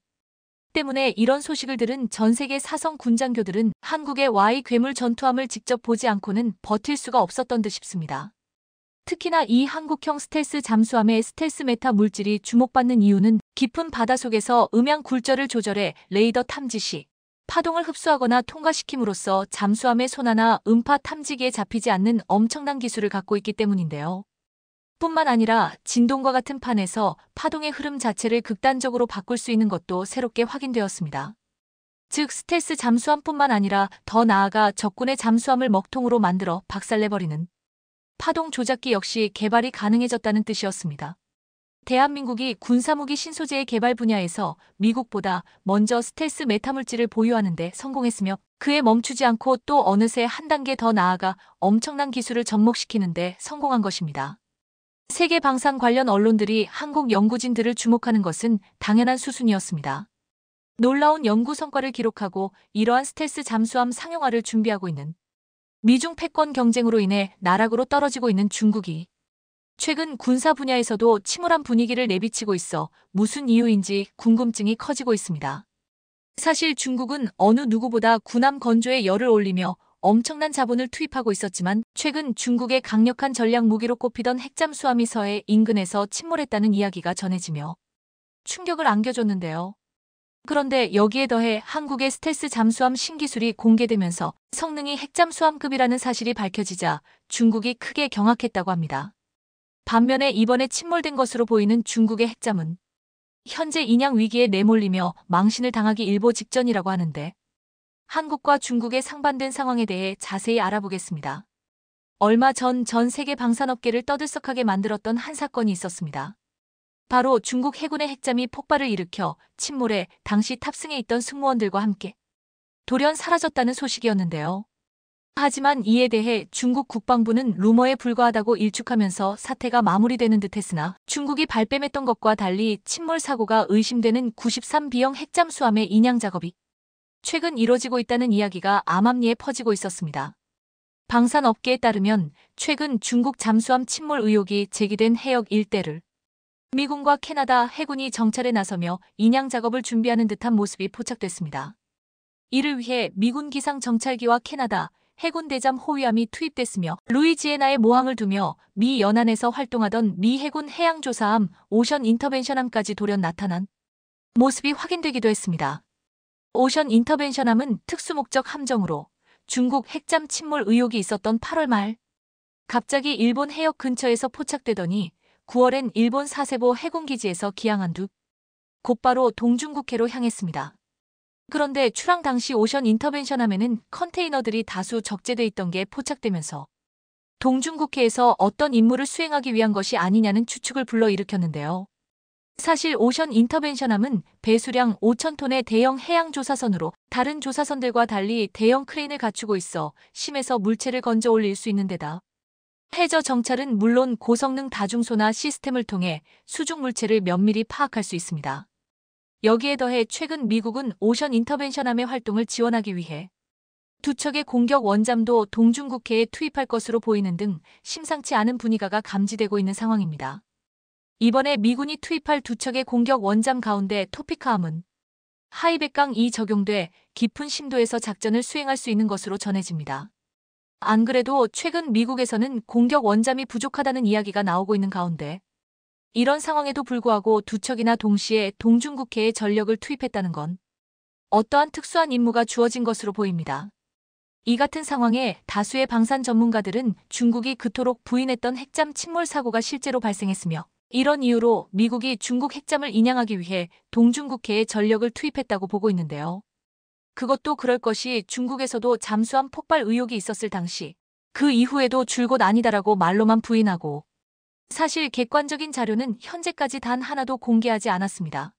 때문에 이런 소식을 들은 전 세계 사성 군장교들은 한국의 Y 괴물 전투함을 직접 보지 않고는 버틸 수가 없었던 듯 싶습니다. 특히나 이 한국형 스텔스 잠수함의 스텔스 메타 물질이 주목받는 이유는 깊은 바닷속에서 음향 굴절을 조절해 레이더 탐지 시 파동을 흡수하거나 통과시킴으로써 잠수함의 소나나 음파 탐지기에 잡히지 않는 엄청난 기술을 갖고 있기 때문인데요. 뿐만 아니라 진동과 같은 판에서 파동의 흐름 자체를 극단적으로 바꿀 수 있는 것도 새롭게 확인되었습니다. 즉 스텔스 잠수함뿐만 아니라 더 나아가 적군의 잠수함을 먹통으로 만들어 박살내버리는 파동 조작기 역시 개발이 가능해졌다는 뜻이었습니다. 대한민국이 군사무기 신소재의 개발 분야에서 미국보다 먼저 스텔스 메타물질을 보유하는 데 성공했으며 그에 멈추지 않고 또 어느새 한 단계 더 나아가 엄청난 기술을 접목시키는 데 성공한 것입니다. 세계 방산 관련 언론들이 한국 연구진들을 주목하는 것은 당연한 수순이었습니다. 놀라운 연구 성과를 기록하고 이러한 스텔스 잠수함 상용화를 준비하고 있는 미중 패권 경쟁으로 인해 나락으로 떨어지고 있는 중국이 최근 군사 분야에서도 침울한 분위기를 내비치고 있어 무슨 이유인지 궁금증이 커지고 있습니다. 사실 중국은 어느 누구보다 군함 건조에 열을 올리며 엄청난 자본을 투입하고 있었지만 최근 중국의 강력한 전략 무기로 꼽히던 핵잠수함이 서해 인근에서 침몰했다는 이야기가 전해지며 충격을 안겨줬는데요. 그런데 여기에 더해 한국의 스텔스 잠수함 신기술이 공개되면서 성능이 핵잠수함급이라는 사실이 밝혀지자 중국이 크게 경악했다고 합니다. 반면에 이번에 침몰된 것으로 보이는 중국의 핵잠은 현재 인양 위기에 내몰리며 망신을 당하기 일보 직전이라고 하는데 한국과 중국의 상반된 상황에 대해 자세히 알아보겠습니다. 얼마 전 세계 방산업계를 떠들썩하게 만들었던 한 사건이 있었습니다. 바로 중국 해군의 핵잠이 폭발을 일으켜 침몰해 당시 탑승해 있던 승무원들과 함께 돌연 사라졌다는 소식이었는데요. 하지만 이에 대해 중국 국방부는 루머에 불과하다고 일축하면서 사태가 마무리되는 듯했으나 중국이 발뺌했던 것과 달리 침몰 사고가 의심되는 93B형 핵잠수함의 인양 작업이 최근 이뤄지고 있다는 이야기가 암암리에 퍼지고 있었습니다. 방산업계에 따르면 최근 중국 잠수함 침몰 의혹이 제기된 해역 일대를 미군과 캐나다 해군이 정찰에 나서며 인양 작업을 준비하는 듯한 모습이 포착됐습니다. 이를 위해 미군 기상 정찰기와 캐나다 해군 대잠 호위함이 투입됐으며 루이지애나에 모항을 두며 미 연안에서 활동하던 미 해군 해양조사함 오션 인터벤션함까지 돌연 나타난 모습이 확인되기도 했습니다. 오션 인터벤션함은 특수목적 함정으로 중국 핵잠 침몰 의혹이 있었던 8월 말 갑자기 일본 해역 근처에서 포착되더니 9월엔 일본 사세보 해군기지에서 기항한 두 곧바로 동중국해로 향했습니다. 그런데 출항 당시 오션 인터벤션함에는 컨테이너들이 다수 적재돼 있던 게 포착되면서 동중국해에서 어떤 임무를 수행하기 위한 것이 아니냐는 추측을 불러일으켰는데요. 사실 오션 인터벤션함은 배수량 5,000톤의 대형 해양조사선으로 다른 조사선들과 달리 대형 크레인을 갖추고 있어 심에서 물체를 건져 올릴 수 있는 데다 해저 정찰은 물론 고성능 다중소나 시스템을 통해 수중 물체를 면밀히 파악할 수 있습니다. 여기에 더해 최근 미국은 오션 인터벤션함의 활동을 지원하기 위해 두 척의 공격 원잠도 동중국해에 투입할 것으로 보이는 등 심상치 않은 분위기가 감지되고 있는 상황입니다. 이번에 미군이 투입할 두 척의 공격 원잠 가운데 토피카함은 하이백강2 적용돼 깊은 심도에서 작전을 수행할 수 있는 것으로 전해집니다. 안 그래도 최근 미국에서는 공격 원잠이 부족하다는 이야기가 나오고 있는 가운데 이런 상황에도 불구하고 두 척이나 동시에 동중국해에 전력을 투입했다는 건 어떠한 특수한 임무가 주어진 것으로 보입니다. 이 같은 상황에 다수의 방산 전문가들은 중국이 그토록 부인했던 핵잠 침몰 사고가 실제로 발생했으며 이런 이유로 미국이 중국 핵잠을 인양하기 위해 동중국해에 전력을 투입했다고 보고 있는데요. 그것도 그럴 것이 중국에서도 잠수함 폭발 의혹이 있었을 당시 그 이후에도 줄곧 아니다라고 말로만 부인하고 사실 객관적인 자료는 현재까지 단 하나도 공개하지 않았습니다.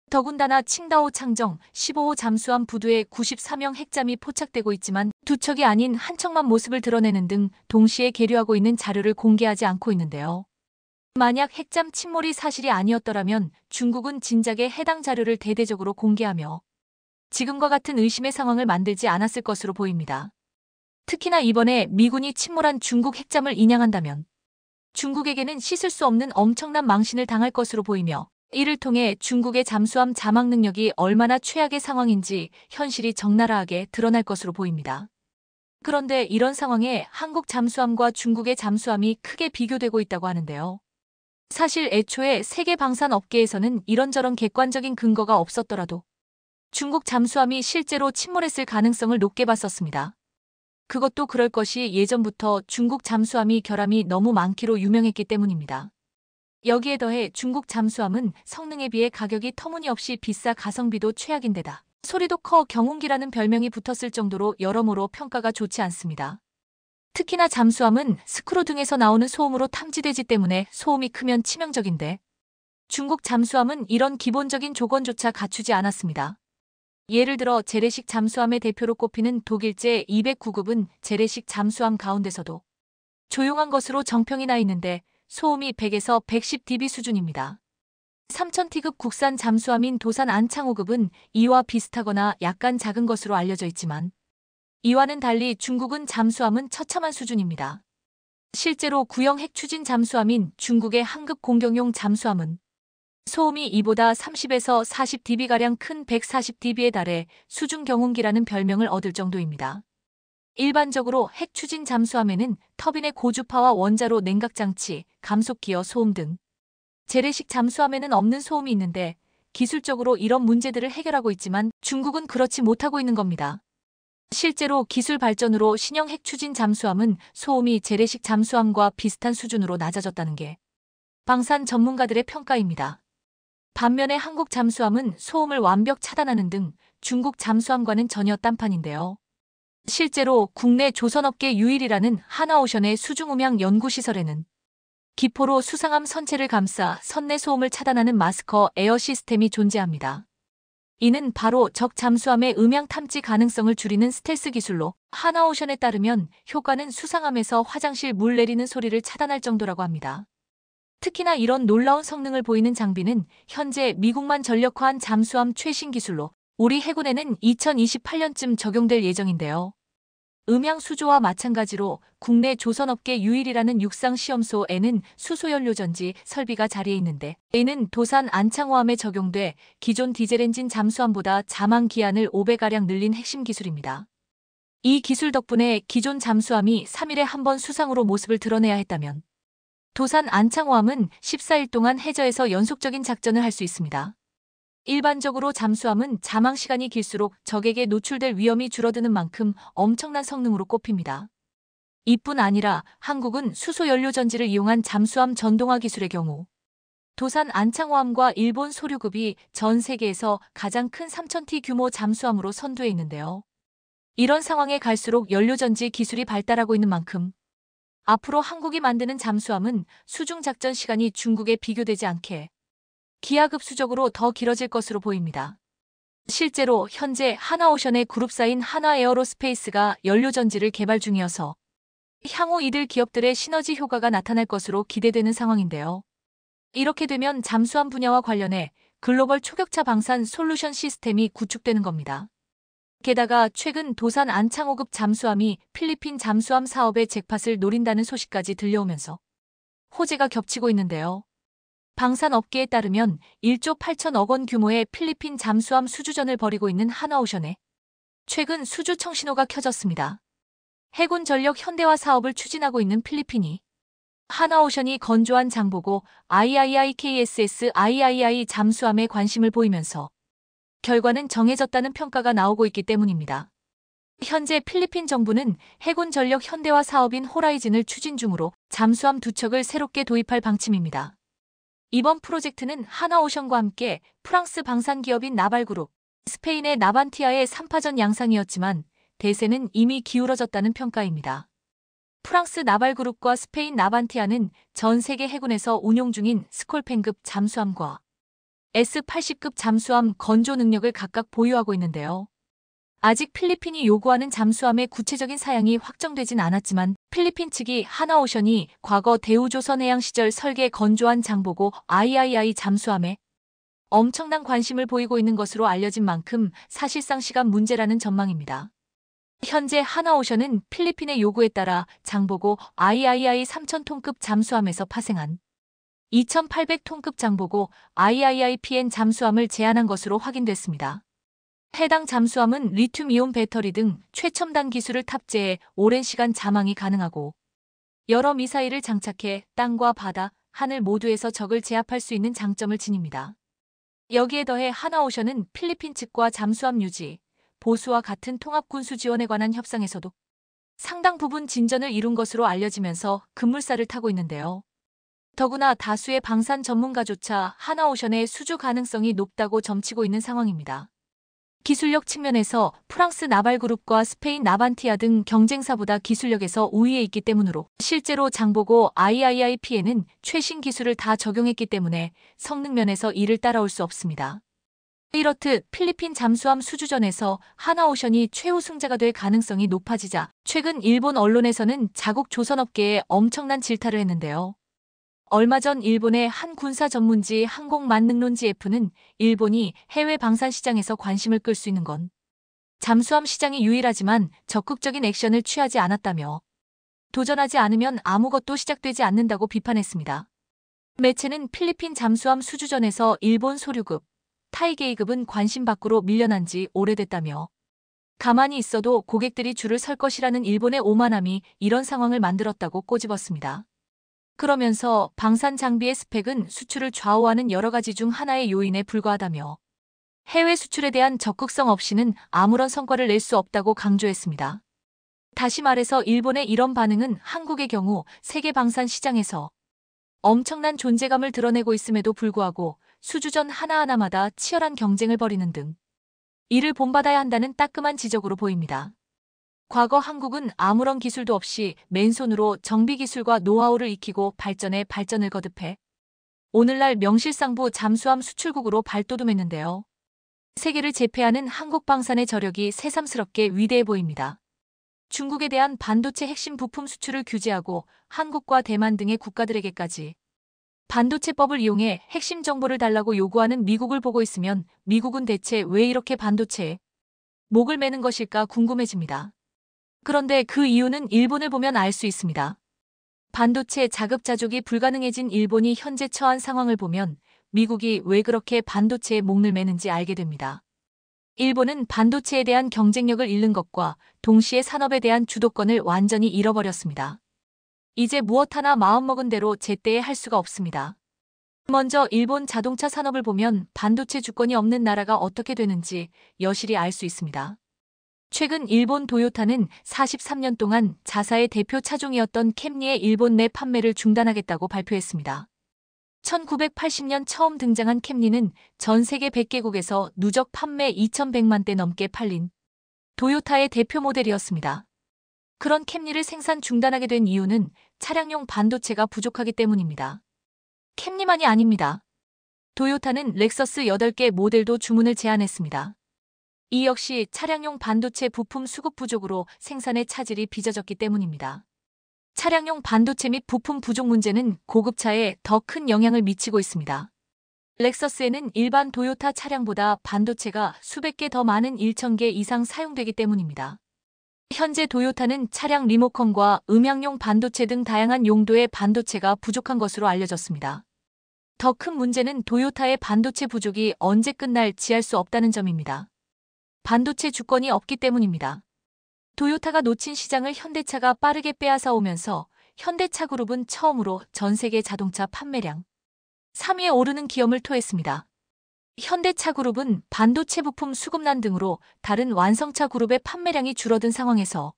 더군다나 칭다오 창정 15호 잠수함 부두에 94명 핵잠이 포착되고 있지만 두 척이 아닌 한 척만 모습을 드러내는 등 동시에 계류하고 있는 자료를 공개하지 않고 있는데요. 만약 핵잠 침몰이 사실이 아니었더라면 중국은 진작에 해당 자료를 대대적으로 공개하며 지금과 같은 의심의 상황을 만들지 않았을 것으로 보입니다. 특히나 이번에 미군이 침몰한 중국 핵잠을 인양한다면 중국에게는 씻을 수 없는 엄청난 망신을 당할 것으로 보이며 이를 통해 중국의 잠수함 자막 능력이 얼마나 최악의 상황인지 현실이 적나라하게 드러날 것으로 보입니다. 그런데 이런 상황에 한국 잠수함과 중국의 잠수함이 크게 비교되고 있다고 하는데요. 사실 애초에 세계 방산 업계에서는 이런저런 객관적인 근거가 없었더라도 중국 잠수함이 실제로 침몰했을 가능성을 높게 봤었습니다. 그것도 그럴 것이 예전부터 중국 잠수함이 결함이 너무 많기로 유명했기 때문입니다. 여기에 더해 중국 잠수함은 성능에 비해 가격이 터무니없이 비싸 가성비도 최악인데다 소리도 커 경운기라는 별명이 붙었을 정도로 여러모로 평가가 좋지 않습니다. 특히나 잠수함은 스크루 등에서 나오는 소음으로 탐지되기 때문에 소음이 크면 치명적인데 중국 잠수함은 이런 기본적인 조건조차 갖추지 않았습니다. 예를 들어 재래식 잠수함의 대표로 꼽히는 독일제 209급은 재래식 잠수함 가운데서도 조용한 것으로 정평이 나 있는데 소음이 100에서 110dB 수준입니다. 3000T급 국산 잠수함인 도산 안창호급은 이와 비슷하거나 약간 작은 것으로 알려져 있지만 이와는 달리 중국은 잠수함은 처참한 수준입니다. 실제로 구형 핵추진 잠수함인 중국의 한급 공격용 잠수함은 소음이 이보다 30에서 40dB가량 큰 140dB에 달해 수중 경운기라는 별명을 얻을 정도입니다. 일반적으로 핵추진 잠수함에는 터빈의 고주파와 원자로 냉각장치, 감속기어 소음 등 재래식 잠수함에는 없는 소음이 있는데 기술적으로 이런 문제들을 해결하고 있지만 중국은 그렇지 못하고 있는 겁니다. 실제로 기술 발전으로 신형 핵추진 잠수함은 소음이 재래식 잠수함과 비슷한 수준으로 낮아졌다는 게 방산 전문가들의 평가입니다. 반면에 한국 잠수함은 소음을 완벽 차단하는 등 중국 잠수함과는 전혀 딴판인데요. 실제로 국내 조선업계 유일이라는 하나오션의 수중음향 연구시설에는 기포로 수상함 선체를 감싸 선내 소음을 차단하는 마스커 에어 시스템이 존재합니다. 이는 바로 적 잠수함의 음향 탐지 가능성을 줄이는 스텔스 기술로 하나오션에 따르면 효과는 수상함에서 화장실 물 내리는 소리를 차단할 정도라고 합니다. 특히나 이런 놀라운 성능을 보이는 장비는 현재 미국만 전력화한 잠수함 최신 기술로 우리 해군에는 2028년쯤 적용될 예정인데요. 음향 수조와 마찬가지로 국내 조선업계 유일이라는 육상시험소에는 수소연료전지 설비가 자리해 있는데 이는 도산 안창호함에 적용돼 기존 디젤엔진 잠수함보다 자망 기한을 5배가량 늘린 핵심 기술입니다. 이 기술 덕분에 기존 잠수함이 3일에 한 번 수상으로 모습을 드러내야 했다면 도산 안창호함은 14일 동안 해저에서 연속적인 작전을 할 수 있습니다. 일반적으로 잠수함은 잠항 시간이 길수록 적에게 노출될 위험이 줄어드는 만큼 엄청난 성능으로 꼽힙니다. 이뿐 아니라 한국은 수소 연료 전지를 이용한 잠수함 전동화 기술의 경우 도산 안창호함과 일본 소류급이 전 세계에서 가장 큰 3,000티 규모 잠수함으로 선두에 있는데요. 이런 상황에 갈수록 연료전지 기술이 발달하고 있는 만큼 앞으로 한국이 만드는 잠수함은 수중 작전 시간이 중국에 비교되지 않게 기하급수적으로 더 길어질 것으로 보입니다. 실제로 현재 하나오션의 그룹사인 하나에어로스페이스가 연료전지를 개발 중이어서 향후 이들 기업들의 시너지 효과가 나타날 것으로 기대되는 상황인데요. 이렇게 되면 잠수함 분야와 관련해 글로벌 초격차 방산 솔루션 시스템이 구축되는 겁니다. 게다가 최근 도산 안창호급 잠수함이 필리핀 잠수함 사업의 잭팟을 노린다는 소식까지 들려오면서 호재가 겹치고 있는데요. 방산업계에 따르면 1조 8천억 원 규모의 필리핀 잠수함 수주전을 벌이고 있는 하나오션에 최근 수주 청신호가 켜졌습니다. 해군전력 현대화 사업을 추진하고 있는 필리핀이 하나오션이 건조한 장보고 IIIKSS III 잠수함에 관심을 보이면서 결과는 정해졌다는 평가가 나오고 있기 때문입니다. 현재 필리핀 정부는 해군 전력 현대화 사업인 호라이즌을 추진 중으로 잠수함 2척을 새롭게 도입할 방침입니다. 이번 프로젝트는 하나오션과 함께 프랑스 방산기업인 나발그룹, 스페인의 나반티아의 3파전 양상이었지만 대세는 이미 기울어졌다는 평가입니다. 프랑스 나발그룹과 스페인 나반티아는 전 세계 해군에서 운용 중인 스콜펜급 잠수함과 S-80급 잠수함 건조 능력을 각각 보유하고 있는데요. 아직 필리핀이 요구하는 잠수함의 구체적인 사양이 확정되진 않았지만 필리핀 측이 하나오션이 과거 대우조선해양 시절 설계 건조한 장보고 III 잠수함에 엄청난 관심을 보이고 있는 것으로 알려진 만큼 사실상 시간 문제라는 전망입니다. 현재 하나오션은 필리핀의 요구에 따라 장보고 III 3,000톤급 잠수함에서 파생한 2,800톤급 장보고 IIIPN 잠수함을 제안한 것으로 확인됐습니다. 해당 잠수함은 리튬이온 배터리 등 최첨단 기술을 탑재해 오랜 시간 잠항이 가능하고 여러 미사일을 장착해 땅과 바다, 하늘 모두에서 적을 제압할 수 있는 장점을 지닙니다. 여기에 더해 하나오션은 필리핀 측과 잠수함 유지, 보수와 같은 통합군수 지원에 관한 협상에서도 상당 부분 진전을 이룬 것으로 알려지면서 급물살을 타고 있는데요. 더구나 다수의 방산 전문가조차 하나오션의 수주 가능성이 높다고 점치고 있는 상황입니다. 기술력 측면에서 프랑스 나발그룹과 스페인 나반티아 등 경쟁사보다 기술력에서 우위에 있기 때문으로 실제로 장보고 IIIP에는 최신 기술을 다 적용했기 때문에 성능 면에서 이를 따라올 수 없습니다. 이렇듯 필리핀 잠수함 수주전에서 하나오션이 최우승자가 될 가능성이 높아지자 최근 일본 언론에서는 자국 조선업계에 엄청난 질타를 했는데요. 얼마 전 일본의 한 군사 전문지 항공만능론지 F는 일본이 해외 방산 시장에서 관심을 끌 수 있는 건 잠수함 시장이 유일하지만 적극적인 액션을 취하지 않았다며 도전하지 않으면 아무것도 시작되지 않는다고 비판했습니다. 매체는 필리핀 잠수함 수주전에서 일본 소류급, 타이게이급은 관심 밖으로 밀려난 지 오래됐다며 가만히 있어도 고객들이 줄을 설 것이라는 일본의 오만함이 이런 상황을 만들었다고 꼬집었습니다. 그러면서 방산 장비의 스펙은 수출을 좌우하는 여러 가지 중 하나의 요인에 불과하다며 해외 수출에 대한 적극성 없이는 아무런 성과를 낼 수 없다고 강조했습니다. 다시 말해서 일본의 이런 반응은 한국의 경우 세계 방산 시장에서 엄청난 존재감을 드러내고 있음에도 불구하고 수주전 하나하나마다 치열한 경쟁을 벌이는 등 이를 본받아야 한다는 따끔한 지적으로 보입니다. 과거 한국은 아무런 기술도 없이 맨손으로 정비기술과 노하우를 익히고 발전에 발전을 거듭해 오늘날 명실상부 잠수함 수출국으로 발돋움했는데요. 세계를 제패하는 한국 방산의 저력이 새삼스럽게 위대해 보입니다. 중국에 대한 반도체 핵심 부품 수출을 규제하고 한국과 대만 등의 국가들에게까지 반도체법을 이용해 핵심 정보를 달라고 요구하는 미국을 보고 있으면 미국은 대체 왜 이렇게 반도체에 목을 매는 것일까 궁금해집니다. 그런데 그 이유는 일본을 보면 알 수 있습니다. 반도체 자급자족이 불가능해진 일본이 현재 처한 상황을 보면 미국이 왜 그렇게 반도체에 목을 매는지 알게 됩니다. 일본은 반도체에 대한 경쟁력을 잃는 것과 동시에 산업에 대한 주도권을 완전히 잃어버렸습니다. 이제 무엇 하나 마음먹은 대로 제때에 할 수가 없습니다. 먼저 일본 자동차 산업을 보면 반도체 주권이 없는 나라가 어떻게 되는지 여실히 알 수 있습니다. 최근 일본 도요타는 43년 동안 자사의 대표 차종이었던 캠리의 일본 내 판매를 중단하겠다고 발표했습니다. 1980년 처음 등장한 캠리는 전 세계 100개국에서 누적 판매 2100만 대 넘게 팔린 도요타의 대표 모델이었습니다. 그런 캠리를 생산 중단하게 된 이유는 차량용 반도체가 부족하기 때문입니다. 캠리만이 아닙니다. 도요타는 렉서스 8개 모델도 주문을 제한했습니다. 이 역시 차량용 반도체 부품 수급 부족으로 생산의 차질이 빚어졌기 때문입니다. 차량용 반도체 및 부품 부족 문제는 고급차에 더 큰 영향을 미치고 있습니다. 렉서스에는 일반 도요타 차량보다 반도체가 수백 개 더 많은 1000개 이상 사용되기 때문입니다. 현재 도요타는 차량 리모컨과 음향용 반도체 등 다양한 용도의 반도체가 부족한 것으로 알려졌습니다. 더 큰 문제는 도요타의 반도체 부족이 언제 끝날지 알 수 없다는 점입니다. 반도체 주권이 없기 때문입니다. 도요타가 놓친 시장을 현대차가 빠르게 빼앗아 오면서 현대차 그룹은 처음으로 전 세계 자동차 판매량 3위에 오르는 기염을 토했습니다. 현대차 그룹은 반도체 부품 수급난 등으로 다른 완성차 그룹의 판매량이 줄어든 상황에서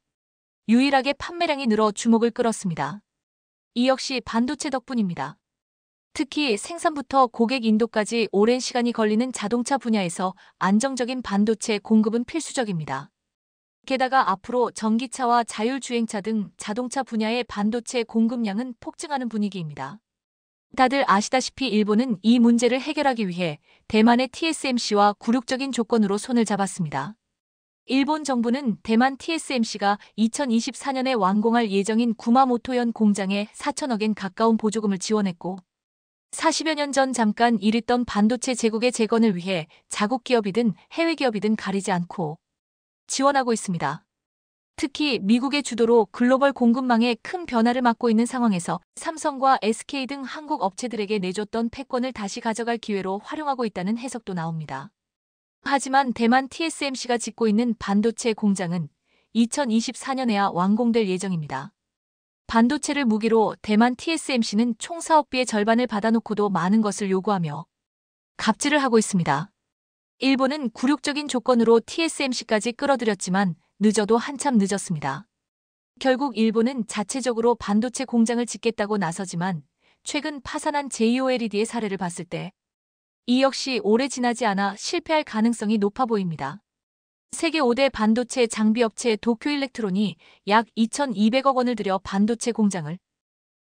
유일하게 판매량이 늘어 주목을 끌었습니다. 이 역시 반도체 덕분입니다. 특히 생산부터 고객 인도까지 오랜 시간이 걸리는 자동차 분야에서 안정적인 반도체 공급은 필수적입니다. 게다가 앞으로 전기차와 자율주행차 등 자동차 분야의 반도체 공급량은 폭증하는 분위기입니다. 다들 아시다시피 일본은 이 문제를 해결하기 위해 대만의 TSMC와 굴욕적인 조건으로 손을 잡았습니다. 일본 정부는 대만 TSMC가 2024년에 완공할 예정인 구마모토현 공장에 4천억엔 가까운 보조금을 지원했고 40여 년 전 잠깐 일했던 반도체 제국의 재건을 위해 자국 기업이든 해외 기업이든 가리지 않고 지원하고 있습니다. 특히 미국의 주도로 글로벌 공급망에 큰 변화를 맞고 있는 상황에서 삼성과 SK 등 한국 업체들에게 내줬던 패권을 다시 가져갈 기회로 활용하고 있다는 해석도 나옵니다. 하지만 대만 TSMC가 짓고 있는 반도체 공장은 2024년에야 완공될 예정입니다. 반도체를 무기로 대만 TSMC는 총 사업비의 절반을 받아놓고도 많은 것을 요구하며 갑질을 하고 있습니다. 일본은 굴욕적인 조건으로 TSMC까지 끌어들였지만 늦어도 한참 늦었습니다. 결국 일본은 자체적으로 반도체 공장을 짓겠다고 나서지만 최근 파산한 JOLED의 사례를 봤을 때 이 역시 오래 지나지 않아 실패할 가능성이 높아 보입니다. 세계 5대 반도체 장비업체 도쿄일렉트론이 약 2,200억 원을 들여 반도체 공장을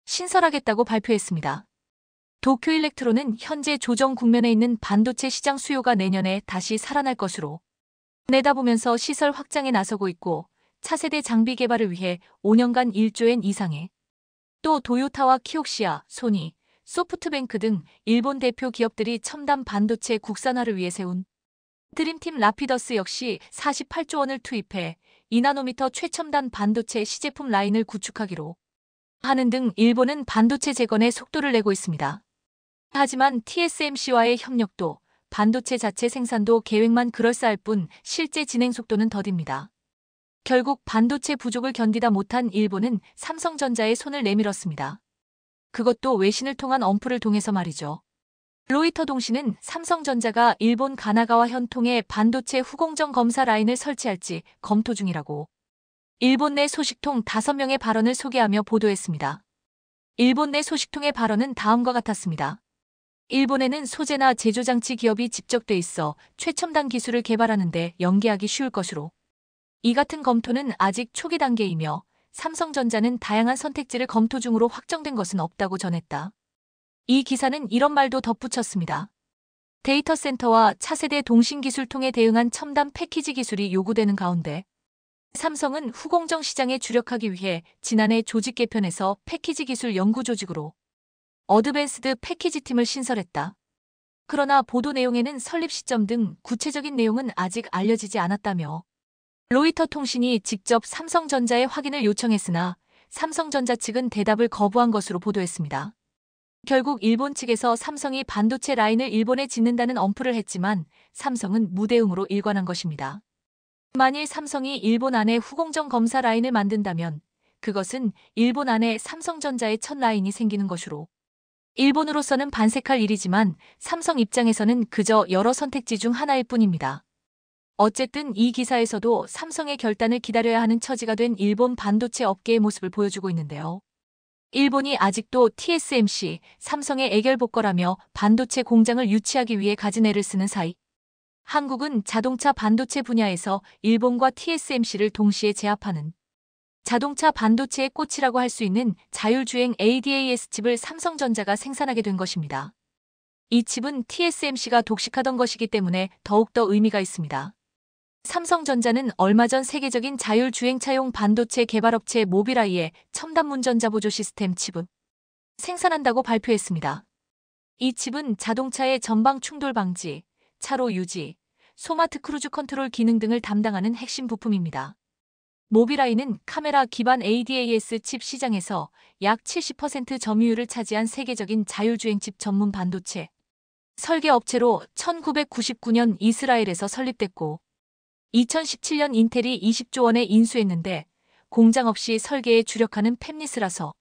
신설하겠다고 발표했습니다. 도쿄일렉트론은 현재 조정 국면에 있는 반도체 시장 수요가 내년에 다시 살아날 것으로 내다보면서 시설 확장에 나서고 있고 차세대 장비 개발을 위해 5년간 1조엔 이상의 또 도요타와 키옥시아, 소니, 소프트뱅크 등 일본 대표 기업들이 첨단 반도체 국산화를 위해 세운 드림팀 라피더스 역시 48조 원을 투입해 2나노미터 최첨단 반도체 시제품 라인을 구축하기로 하는 등 일본은 반도체 재건에 속도를 내고 있습니다. 하지만 TSMC와의 협력도 반도체 자체 생산도 계획만 그럴싸할 뿐 실제 진행 속도는 더딥니다. 결국 반도체 부족을 견디다 못한 일본은 삼성전자에 손을 내밀었습니다. 그것도 외신을 통한 엄프를 통해서 말이죠. 로이터 통신은 삼성전자가 일본 가나가와 현통에 반도체 후공정 검사 라인을 설치할지 검토 중이라고 일본 내 소식통 5명의 발언을 소개하며 보도했습니다. 일본 내 소식통의 발언은 다음과 같았습니다. 일본에는 소재나 제조장치 기업이 집적돼 있어 최첨단 기술을 개발하는 데 연계하기 쉬울 것으로 이 같은 검토는 아직 초기 단계이며 삼성전자는 다양한 선택지를 검토 중으로 확정된 것은 없다고 전했다. 이 기사는 이런 말도 덧붙였습니다. 데이터 센터와 차세대 동신기술통에 대응한 첨단 패키지 기술이 요구되는 가운데 삼성은 후공정 시장에 주력하기 위해 지난해 조직 개편에서 패키지 기술 연구 조직으로 어드밴스드 패키지 팀을 신설했다. 그러나 보도 내용에는 설립 시점 등 구체적인 내용은 아직 알려지지 않았다며 로이터 통신이 직접 삼성전자에 확인을 요청했으나 삼성전자 측은 대답을 거부한 것으로 보도했습니다. 결국 일본 측에서 삼성이 반도체 라인을 일본에 짓는다는 엄프를 했지만 삼성은 무대응으로 일관한 것입니다. 만일 삼성이 일본 안에 후공정 검사 라인을 만든다면 그것은 일본 안에 삼성전자의 첫 라인이 생기는 것으로 일본으로서는 반색할 일이지만 삼성 입장에서는 그저 여러 선택지 중 하나일 뿐입니다. 어쨌든 이 기사에서도 삼성의 결단을 기다려야 하는 처지가 된 일본 반도체 업계의 모습을 보여주고 있는데요. 일본이 아직도 TSMC, 삼성의 애결복걸하며 반도체 공장을 유치하기 위해 가진 애를 쓰는 사이 한국은 자동차 반도체 분야에서 일본과 TSMC를 동시에 제압하는 자동차 반도체의 꽃이라고 할 수 있는 자율주행 ADAS 칩을 삼성전자가 생산하게 된 것입니다. 이 칩은 TSMC가 독식하던 것이기 때문에 더욱더 의미가 있습니다. 삼성전자는 얼마 전 세계적인 자율주행차용 반도체 개발업체 모빌아이의 첨단 운전자 보조 시스템 칩을 생산한다고 발표했습니다. 이 칩은 자동차의 전방 충돌 방지, 차로 유지, 스마트 크루즈 컨트롤 기능 등을 담당하는 핵심 부품입니다. 모빌아이는 카메라 기반 ADAS 칩 시장에서 약 70% 점유율을 차지한 세계적인 자율주행 칩 전문 반도체 설계 업체로 1999년 이스라엘에서 설립됐고 2017년 인텔이 20조 원에 인수했는데 공장 없이 설계에 주력하는 팹리스라서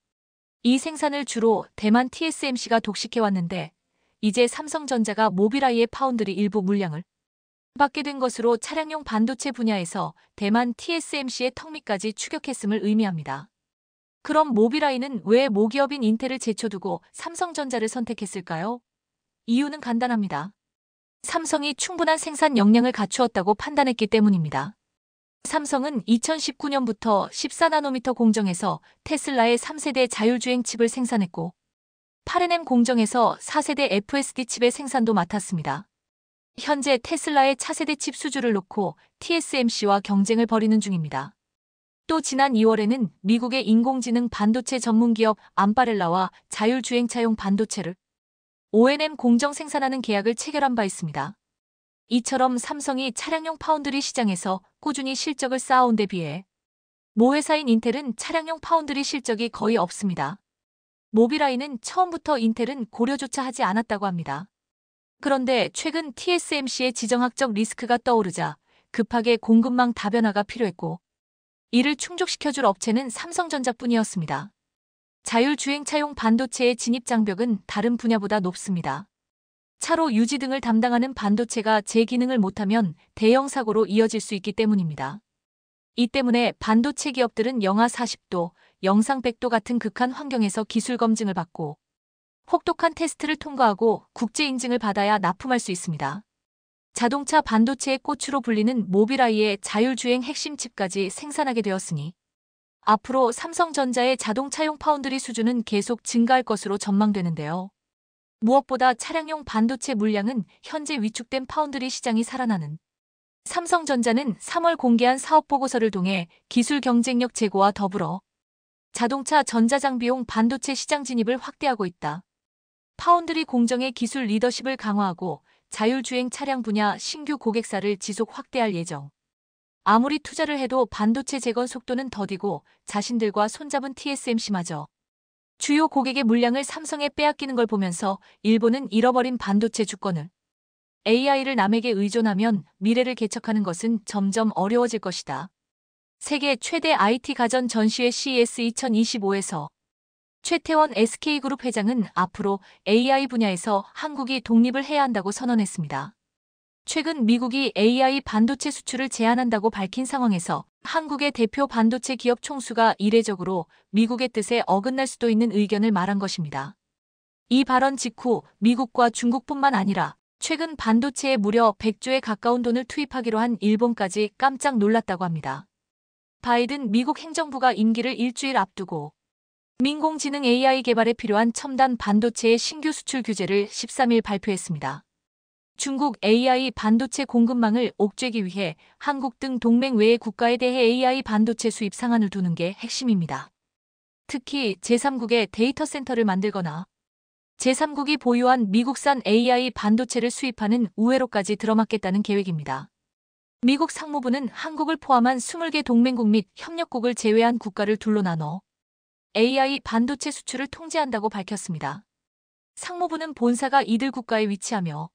이 생산을 주로 대만 TSMC가 독식해왔는데 이제 삼성전자가 모빌아이의 파운드리 일부 물량을 받게 된 것으로 차량용 반도체 분야에서 대만 TSMC의 턱밑까지 추격했음을 의미합니다. 그럼 모빌아이는 왜 모기업인 인텔을 제쳐두고 삼성전자를 선택했을까요? 이유는 간단합니다. 삼성이 충분한 생산 역량을 갖추었다고 판단했기 때문입니다. 삼성은 2019년부터 14나노미터 공정에서 테슬라의 3세대 자율주행 칩을 생산했고 8nm 공정에서 4세대 FSD 칩의 생산도 맡았습니다. 현재 테슬라의 차세대 칩 수주를 놓고 TSMC와 경쟁을 벌이는 중입니다. 또 지난 2월에는 미국의 인공지능 반도체 전문기업 암바렐라와 자율주행차용 반도체를 ONM 공정 생산하는 계약을 체결한 바 있습니다. 이처럼 삼성이 차량용 파운드리 시장에서 꾸준히 실적을 쌓아온 데 비해 모 회사인 인텔은 차량용 파운드리 실적이 거의 없습니다. 모빌아이는 처음부터 인텔은 고려조차 하지 않았다고 합니다. 그런데 최근 TSMC의 지정학적 리스크가 떠오르자 급하게 공급망 다변화가 필요했고 이를 충족시켜줄 업체는 삼성전자뿐이었습니다. 자율주행차용 반도체의 진입 장벽은 다른 분야보다 높습니다. 차로 유지 등을 담당하는 반도체가 제 기능을 못하면 대형 사고로 이어질 수 있기 때문입니다. 이 때문에 반도체 기업들은 영하 40도, 영상 100도 같은 극한 환경에서 기술 검증을 받고 혹독한 테스트를 통과하고 국제 인증을 받아야 납품할 수 있습니다. 자동차 반도체의 꽃으로 불리는 모빌아이의 자율주행 핵심 칩까지 생산하게 되었으니 앞으로 삼성전자의 자동차용 파운드리 수준은 계속 증가할 것으로 전망되는데요. 무엇보다 차량용 반도체 물량은 현재 위축된 파운드리 시장이 살아나는 삼성전자는 3월 공개한 사업보고서를 통해 기술 경쟁력 제고와 더불어 자동차 전자장비용 반도체 시장 진입을 확대하고 있다. 파운드리 공정의 기술 리더십을 강화하고 자율주행 차량 분야 신규 고객사를 지속 확대할 예정. 아무리 투자를 해도 반도체 재건 속도는 더디고 자신들과 손잡은 TSMC마저 주요 고객의 물량을 삼성에 빼앗기는 걸 보면서 일본은 잃어버린 반도체 주권을 AI를 남에게 의존하면 미래를 개척하는 것은 점점 어려워질 것이다. 세계 최대 IT 가전 전시회 CES 2025에서 최태원 SK그룹 회장은 앞으로 AI 분야에서 한국이 독립을 해야 한다고 선언했습니다. 최근 미국이 AI 반도체 수출을 제한한다고 밝힌 상황에서 한국의 대표 반도체 기업 총수가 이례적으로 미국의 뜻에 어긋날 수도 있는 의견을 말한 것입니다. 이 발언 직후 미국과 중국뿐만 아니라 최근 반도체에 무려 100조에 가까운 돈을 투입하기로 한 일본까지 깜짝 놀랐다고 합니다. 바이든 미국 행정부가 임기를 일주일 앞두고 인공지능 AI 개발에 필요한 첨단 반도체의 신규 수출 규제를 13일 발표했습니다. 중국 AI 반도체 공급망을 옥죄기 위해 한국 등 동맹 외의 국가에 대해 AI 반도체 수입 상한을 두는 게 핵심입니다. 특히 제3국에 데이터 센터를 만들거나 제3국이 보유한 미국산 AI 반도체를 수입하는 우회로까지 들어맞겠다는 계획입니다. 미국 상무부는 한국을 포함한 20개 동맹국 및 협력국을 제외한 국가를 둘로 나눠 AI 반도체 수출을 통제한다고 밝혔습니다. 상무부는 본사가 이들 국가에 위치하며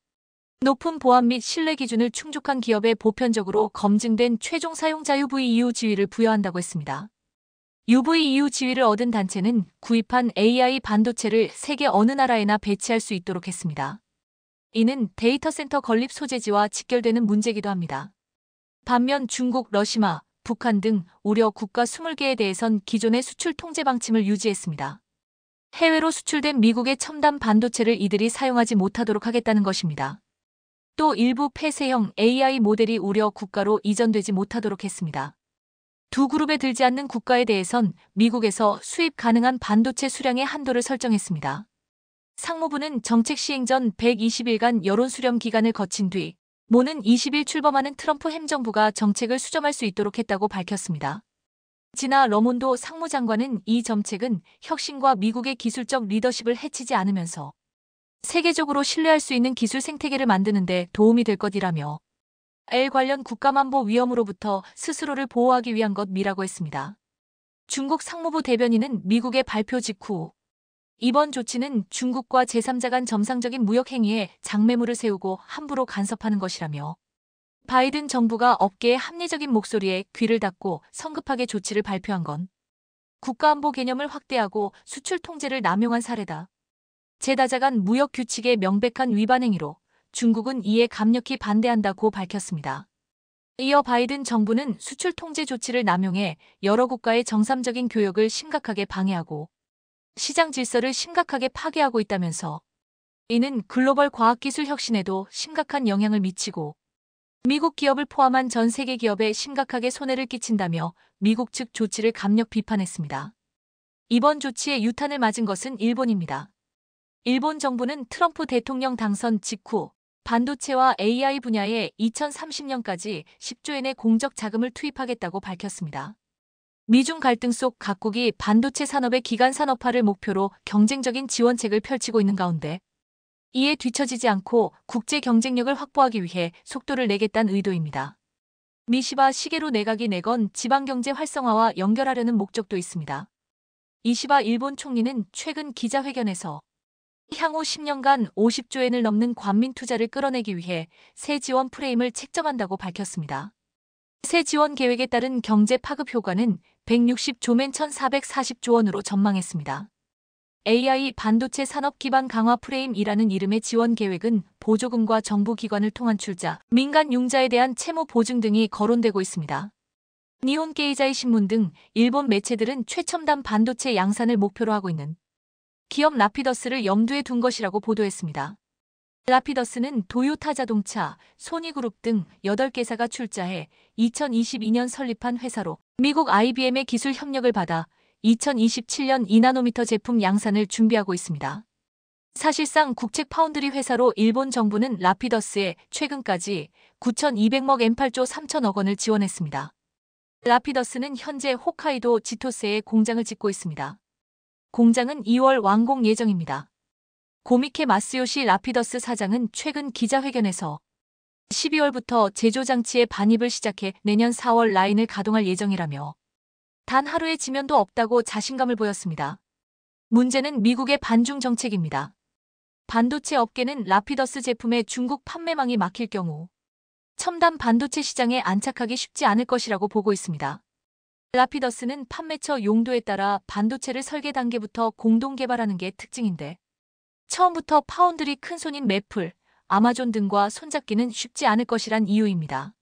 높은 보안 및 신뢰 기준을 충족한 기업에 보편적으로 검증된 최종 사용자 UVEU 지위를 부여한다고 했습니다. UVEU 지위를 얻은 단체는 구입한 AI 반도체를 세계 어느 나라에나 배치할 수 있도록 했습니다. 이는 데이터 센터 건립 소재지와 직결되는 문제이기도 합니다. 반면 중국, 러시아, 북한 등 우려 국가 20개에 대해선 기존의 수출 통제 방침을 유지했습니다. 해외로 수출된 미국의 첨단 반도체를 이들이 사용하지 못하도록 하겠다는 것입니다. 또 일부 폐쇄형 AI 모델이 우려 국가로 이전되지 못하도록 했습니다. 두 그룹에 들지 않는 국가에 대해선 미국에서 수입 가능한 반도체 수량의 한도를 설정했습니다. 상무부는 정책 시행 전 120일간 여론 수렴 기간을 거친 뒤 모는 20일 출범하는 트럼프 행정부가 정책을 수정할 수 있도록 했다고 밝혔습니다. 지나 러몬도 상무장관은 이 정책은 혁신과 미국의 기술적 리더십을 해치지 않으면서 세계적으로 신뢰할 수 있는 기술 생태계를 만드는 데 도움이 될 것이라며 L 관련 국가만보 위험으로부터 스스로를 보호하기 위한 것이라고 했습니다. 중국 상무부 대변인은 미국의 발표 직후 이번 조치는 중국과 제3자 간 정상적인 무역 행위에 장매물을 세우고 함부로 간섭하는 것이라며 바이든 정부가 업계의 합리적인 목소리에 귀를 닫고 성급하게 조치를 발표한 건 국가안보 개념을 확대하고 수출 통제를 남용한 사례다. 제3자 간 무역 규칙의 명백한 위반 행위로 중국은 이에 강력히 반대한다고 밝혔습니다. 이어 바이든 정부는 수출 통제 조치를 남용해 여러 국가의 정상적인 교역을 심각하게 방해하고 시장 질서를 심각하게 파괴하고 있다면서 이는 글로벌 과학기술 혁신에도 심각한 영향을 미치고 미국 기업을 포함한 전 세계 기업에 심각하게 손해를 끼친다며 미국 측 조치를 강력 비판했습니다. 이번 조치에 유탄을 맞은 것은 일본입니다. 일본 정부는 트럼프 대통령 당선 직후 반도체와 AI 분야에 2030년까지 10조엔의 공적 자금을 투입하겠다고 밝혔습니다. 미중 갈등 속 각국이 반도체 산업의 기간 산업화를 목표로 경쟁적인 지원책을 펼치고 있는 가운데 이에 뒤처지지 않고 국제 경쟁력을 확보하기 위해 속도를 내겠다는 의도입니다. 미시바 시게루 내각이 내건 지방경제 활성화와 연결하려는 목적도 있습니다. 이시바 일본 총리는 최근 기자회견에서 향후 10년간 50조엔을 넘는 관민 투자를 끌어내기 위해 새 지원 프레임을 책정한다고 밝혔습니다. 새 지원 계획에 따른 경제 파급 효과는 160조면 1,440조 원으로 전망했습니다. AI 반도체 산업 기반 강화 프레임이라는 이름의 지원 계획은 보조금과 정부 기관을 통한 출자, 민간 융자에 대한 채무 보증 등이 거론되고 있습니다. 니혼 게이자이 신문 등 일본 매체들은 최첨단 반도체 양산을 목표로 하고 있는 기업 라피더스를 염두에 둔 것이라고 보도했습니다. 라피더스는 도요타 자동차, 소니그룹 등 8개사가 출자해 2022년 설립한 회사로 미국 IBM의 기술 협력을 받아 2027년 2나노미터 제품 양산을 준비하고 있습니다. 사실상 국책 파운드리 회사로 일본 정부는 라피더스에 최근까지 9,200억 엔 8조 3천억 원을 지원했습니다. 라피더스는 현재 홋카이도 지토세에 공장을 짓고 있습니다. 공장은 2월 완공 예정입니다. 고미케 마스요시 라피더스 사장은 최근 기자회견에서 12월부터 제조장치의 반입을 시작해 내년 4월 라인을 가동할 예정이라며 단 하루의 지면도 없다고 자신감을 보였습니다. 문제는 미국의 반중 정책입니다. 반도체 업계는 라피더스 제품의 중국 판매망이 막힐 경우 첨단 반도체 시장에 안착하기 쉽지 않을 것이라고 보고 있습니다. 라피더스는 판매처 용도에 따라 반도체를 설계 단계부터 공동 개발하는 게 특징인데 처음부터 파운드리 큰손인 매플, 아마존 등과 손잡기는 쉽지 않을 것이란 이유입니다.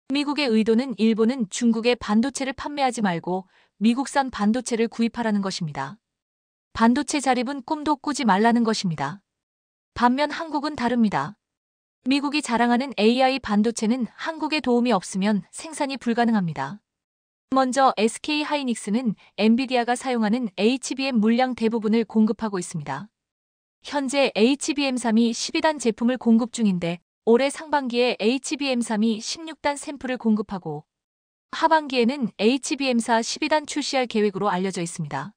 미국의 의도는 일본은 중국에 반도체를 판매하지 말고 미국산 반도체를 구입하라는 것입니다. 반도체 자립은 꿈도 꾸지 말라는 것입니다. 반면 한국은 다릅니다. 미국이 자랑하는 AI 반도체는 한국에 도움이 없으면 생산이 불가능합니다. 먼저 SK 하이닉스는 엔비디아가 사용하는 HBM 물량 대부분을 공급하고 있습니다. 현재 HBM3이 12단 제품을 공급 중인데 올해 상반기에 HBM3이 16단 샘플을 공급하고 하반기에는 HBM4 12단 출시할 계획으로 알려져 있습니다.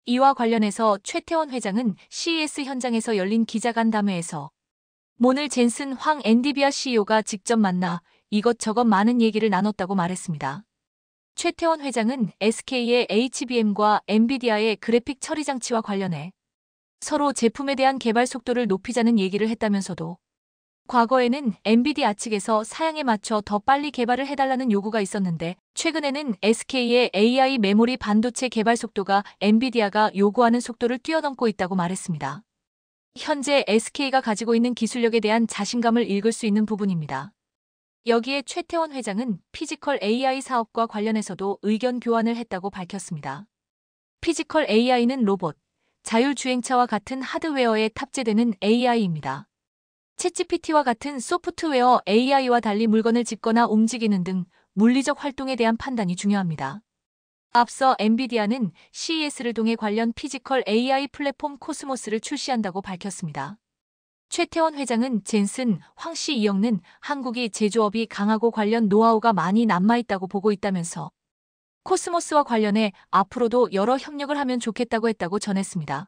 이와 관련해서 최태원 회장은 CES 현장에서 열린 기자간담회에서 모늘 젠슨 황 엔디비아 CEO가 직접 만나 이것저것 많은 얘기를 나눴다고 말했습니다. 최태원 회장은 SK의 HBM과 엔비디아의 그래픽 처리 장치와 관련해 서로 제품에 대한 개발 속도를 높이자는 얘기를 했다면서도 과거에는 엔비디아 측에서 사양에 맞춰 더 빨리 개발을 해달라는 요구가 있었는데 최근에는 SK의 AI 메모리 반도체 개발 속도가 엔비디아가 요구하는 속도를 뛰어넘고 있다고 말했습니다. 현재 SK가 가지고 있는 기술력에 대한 자신감을 읽을 수 있는 부분입니다. 여기에 최태원 회장은 피지컬 AI 사업과 관련해서도 의견 교환을 했다고 밝혔습니다. 피지컬 AI는 로봇, 자율주행차와 같은 하드웨어에 탑재되는 AI입니다. 챗GPT와 같은 소프트웨어 AI와 달리 물건을 짚거나 움직이는 등 물리적 활동에 대한 판단이 중요합니다. 앞서 엔비디아는 CES를 통해 관련 피지컬 AI 플랫폼 코스모스를 출시한다고 밝혔습니다. 최태원 회장은 젠슨, 황씨 이영는 한국이 제조업이 강하고 관련 노하우가 많이 남아있다고 보고 있다면서 코스모스와 관련해 앞으로도 여러 협력을 하면 좋겠다고 했다고 전했습니다.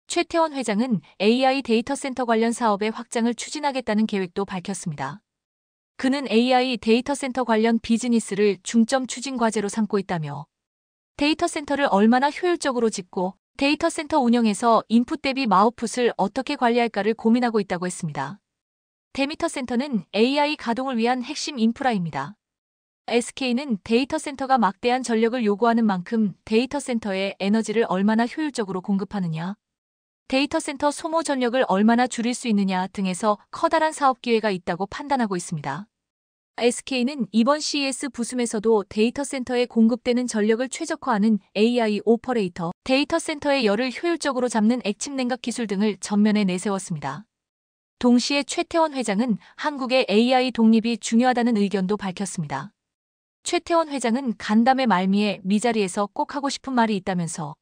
최태원 회장은 AI 데이터 센터 관련 사업의 확장을 추진하겠다는 계획도 밝혔습니다. 그는 AI 데이터 센터 관련 비즈니스를 중점 추진 과제로 삼고 있다며 데이터 센터를 얼마나 효율적으로 짓고 데이터 센터 운영에서 인풋 대비 마웃풋을 어떻게 관리할까를 고민하고 있다고 했습니다. 데미터 센터는 AI 가동을 위한 핵심 인프라입니다. SK는 데이터 센터가 막대한 전력을 요구하는 만큼 데이터 센터에 에너지를 얼마나 효율적으로 공급하느냐, 데이터 센터 소모 전력을 얼마나 줄일 수 있느냐 등에서 커다란 사업 기회가 있다고 판단하고 있습니다. SK는 이번 CES 부숨에서도 데이터 센터에 공급되는 전력을 최적화하는 AI 오퍼레이터, 데이터 센터의 열을 효율적으로 잡는 액침 냉각 기술 등을 전면에 내세웠습니다. 동시에 최태원 회장은 한국의 AI 독립이 중요하다는 의견도 밝혔습니다. 최태원 회장은 간담회 말미에 미자리에서 꼭 하고 싶은 말이 있다면서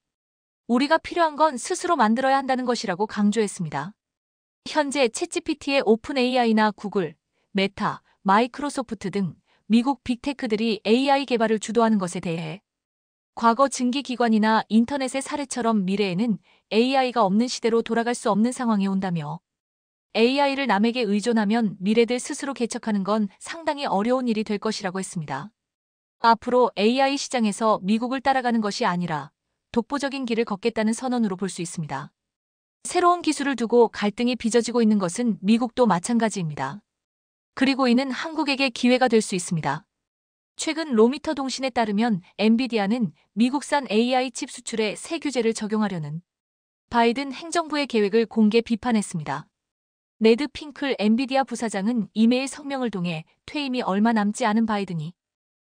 우리가 필요한 건 스스로 만들어야 한다는 것이라고 강조했습니다. 현재 챗GPT의 오픈 AI나 구글, 메타, 마이크로소프트 등 미국 빅테크들이 AI 개발을 주도하는 것에 대해 과거 증기기관이나 인터넷의 사례처럼 미래에는 AI가 없는 시대로 돌아갈 수 없는 상황이 온다며 AI를 남에게 의존하면 미래들 스스로 개척하는 건 상당히 어려운 일이 될 것이라고 했습니다. 앞으로 AI 시장에서 미국을 따라가는 것이 아니라 독보적인 길을 걷겠다는 선언으로 볼 수 있습니다. 새로운 기술을 두고 갈등이 빚어지고 있는 것은 미국도 마찬가지입니다. 그리고 이는 한국에게 기회가 될 수 있습니다. 최근 로미터 통신에 따르면 엔비디아는 미국산 AI 칩 수출에 새 규제를 적용하려는 바이든 행정부의 계획을 공개 비판했습니다. 네드 핑클 엔비디아 부사장은 이메일 성명을 통해 퇴임이 얼마 남지 않은 바이든이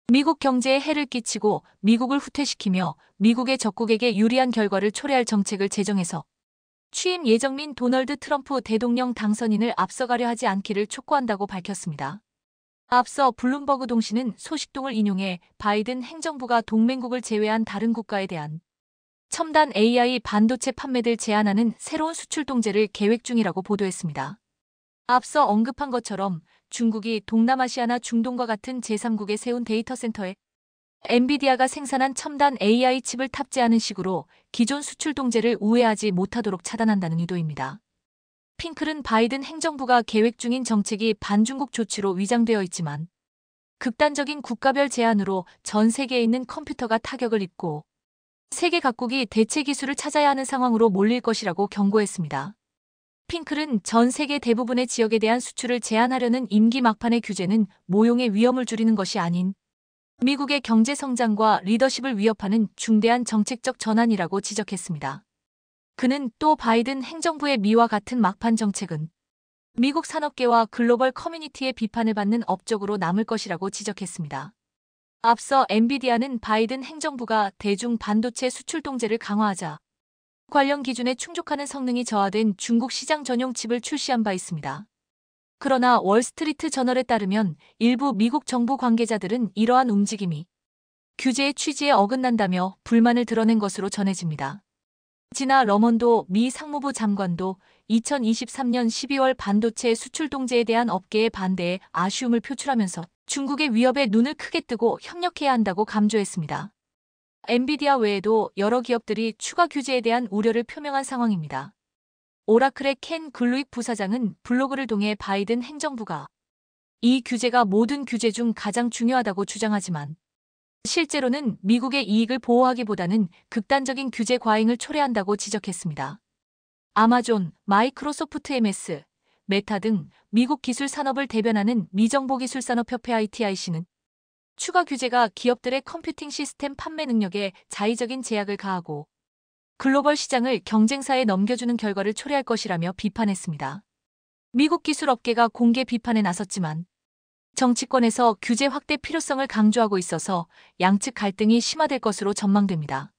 미국 경제에 해를 끼치고 미국을 후퇴시키며 미국의 적국에게 유리한 결과를 초래할 정책을 제정해서 취임 예정민 도널드 트럼프 대통령 당선인을 앞서가려 하지 않기를 촉구한다고 밝혔습니다. 앞서 블룸버그 통신은 소식통을 인용해 바이든 행정부가 동맹국을 제외한 다른 국가에 대한 첨단 AI 반도체 판매를 제한하는 새로운 수출 통제를 계획 중이라고 보도했습니다. 앞서 언급한 것처럼 중국이 동남아시아나 중동과 같은 제3국에 세운 데이터 센터에 엔비디아가 생산한 첨단 AI 칩을 탑재하는 식으로 기존 수출 통제를 우회하지 못하도록 차단한다는 의도입니다. 핑클은 바이든 행정부가 계획 중인 정책이 반중국 조치로 위장되어 있지만 극단적인 국가별 제한으로 전 세계에 있는 컴퓨터가 타격을 입고 세계 각국이 대체 기술을 찾아야 하는 상황으로 몰릴 것이라고 경고했습니다. 핑클은 전 세계 대부분의 지역에 대한 수출을 제한하려는 임기 막판의 규제는 모용의 위험을 줄이는 것이 아닌 미국의 경제 성장과 리더십을 위협하는 중대한 정책적 전환이라고 지적했습니다. 그는 또 바이든 행정부의 미와 같은 막판 정책은 미국 산업계와 글로벌 커뮤니티의 비판을 받는 업적으로 남을 것이라고 지적했습니다. 앞서 엔비디아는 바이든 행정부가 대중 반도체 수출 통제를 강화하자 관련 기준에 충족하는 성능이 저하된 중국 시장 전용 칩을 출시한 바 있습니다. 그러나 월스트리트 저널에 따르면 일부 미국 정부 관계자들은 이러한 움직임이 규제의 취지에 어긋난다며 불만을 드러낸 것으로 전해집니다. 지나 러먼도 미 상무부 장관도 2023년 12월 반도체 수출 통제에 대한 업계의 반대에 아쉬움을 표출하면서 중국의 위협에 눈을 크게 뜨고 협력해야 한다고 강조했습니다. 엔비디아 외에도 여러 기업들이 추가 규제에 대한 우려를 표명한 상황입니다. 오라클의 켄 글루익 부사장은 블로그를 통해 바이든 행정부가 이 규제가 모든 규제 중 가장 중요하다고 주장하지만 실제로는 미국의 이익을 보호하기보다는 극단적인 규제 과잉을 초래한다고 지적했습니다. 아마존, 마이크로소프트 MS, 메타 등 미국 기술 산업을 대변하는 미정보기술산업협회 ITIC는 추가 규제가 기업들의 컴퓨팅 시스템 판매 능력에 자의적인 제약을 가하고 글로벌 시장을 경쟁사에 넘겨주는 결과를 초래할 것이라며 비판했습니다. 미국 기술업계가 공개 비판에 나섰지만 정치권에서 규제 확대 필요성을 강조하고 있어서 양측 갈등이 심화될 것으로 전망됩니다.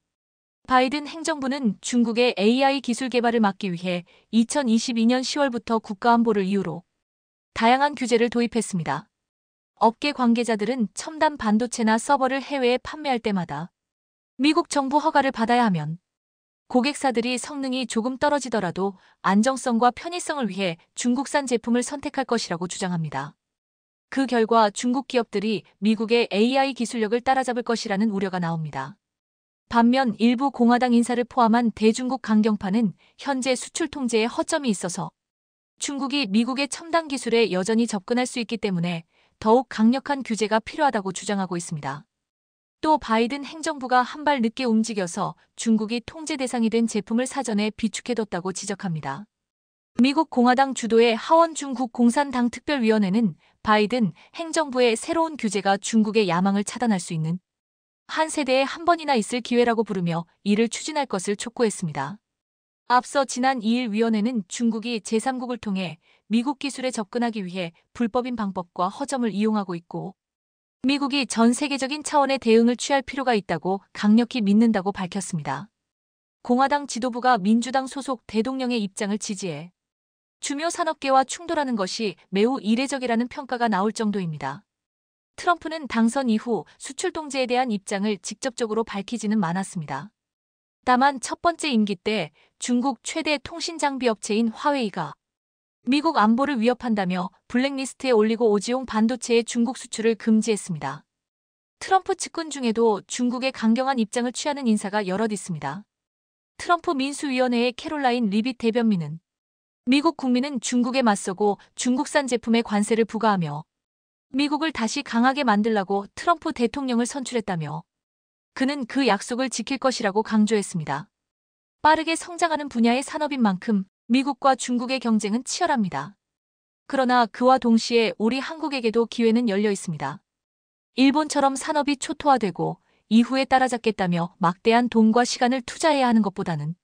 바이든 행정부는 중국의 AI 기술 개발을 막기 위해 2022년 10월부터 국가안보를 이유로 다양한 규제를 도입했습니다. 업계 관계자들은 첨단 반도체나 서버를 해외에 판매할 때마다 미국 정부 허가를 받아야 하면 고객사들이 성능이 조금 떨어지더라도 안정성과 편의성을 위해 중국산 제품을 선택할 것이라고 주장합니다. 그 결과 중국 기업들이 미국의 AI 기술력을 따라잡을 것이라는 우려가 나옵니다. 반면 일부 공화당 인사를 포함한 대중국 강경파는 현재 수출 통제에 허점이 있어서 중국이 미국의 첨단 기술에 여전히 접근할 수 있기 때문에 더욱 강력한 규제가 필요하다고 주장하고 있습니다. 또 바이든 행정부가 한 발 늦게 움직여서 중국이 통제 대상이 된 제품을 사전에 비축해뒀다고 지적합니다. 미국 공화당 주도의 하원 중국 공산당 특별위원회는 바이든 행정부의 새로운 규제가 중국의 야망을 차단할 수 있는 한 세대에 한 번이나 있을 기회라고 부르며 이를 추진할 것을 촉구했습니다. 앞서 지난 2일 위원회는 중국이 제3국을 통해 미국 기술에 접근하기 위해 불법인 방법과 허점을 이용하고 있고 미국이 전 세계적인 차원의 대응을 취할 필요가 있다고 강력히 믿는다고 밝혔습니다. 공화당 지도부가 민주당 소속 대통령의 입장을 지지해 주요 산업계와 충돌하는 것이 매우 이례적이라는 평가가 나올 정도입니다. 트럼프는 당선 이후 수출 통제에 대한 입장을 직접적으로 밝히지는 않았습니다. 다만 첫 번째 임기 때 중국 최대 통신 장비 업체인 화웨이가 미국 안보를 위협한다며 블랙리스트에 올리고 오지용 반도체의 중국 수출을 금지했습니다. 트럼프 측근 중에도 중국에 강경한 입장을 취하는 인사가 여럿 있습니다. 트럼프 민수위원회의 캐롤라인 리빗 대변인은 미국 국민은 중국에 맞서고 중국산 제품에 관세를 부과하며 미국을 다시 강하게 만들라고 트럼프 대통령을 선출했다며 그는 그 약속을 지킬 것이라고 강조했습니다. 빠르게 성장하는 분야의 산업인 만큼 미국과 중국의 경쟁은 치열합니다. 그러나 그와 동시에 우리 한국에게도 기회는 열려 있습니다. 일본처럼 산업이 초토화되고 이후에 따라잡겠다며 막대한 돈과 시간을 투자해야 하는 것보다는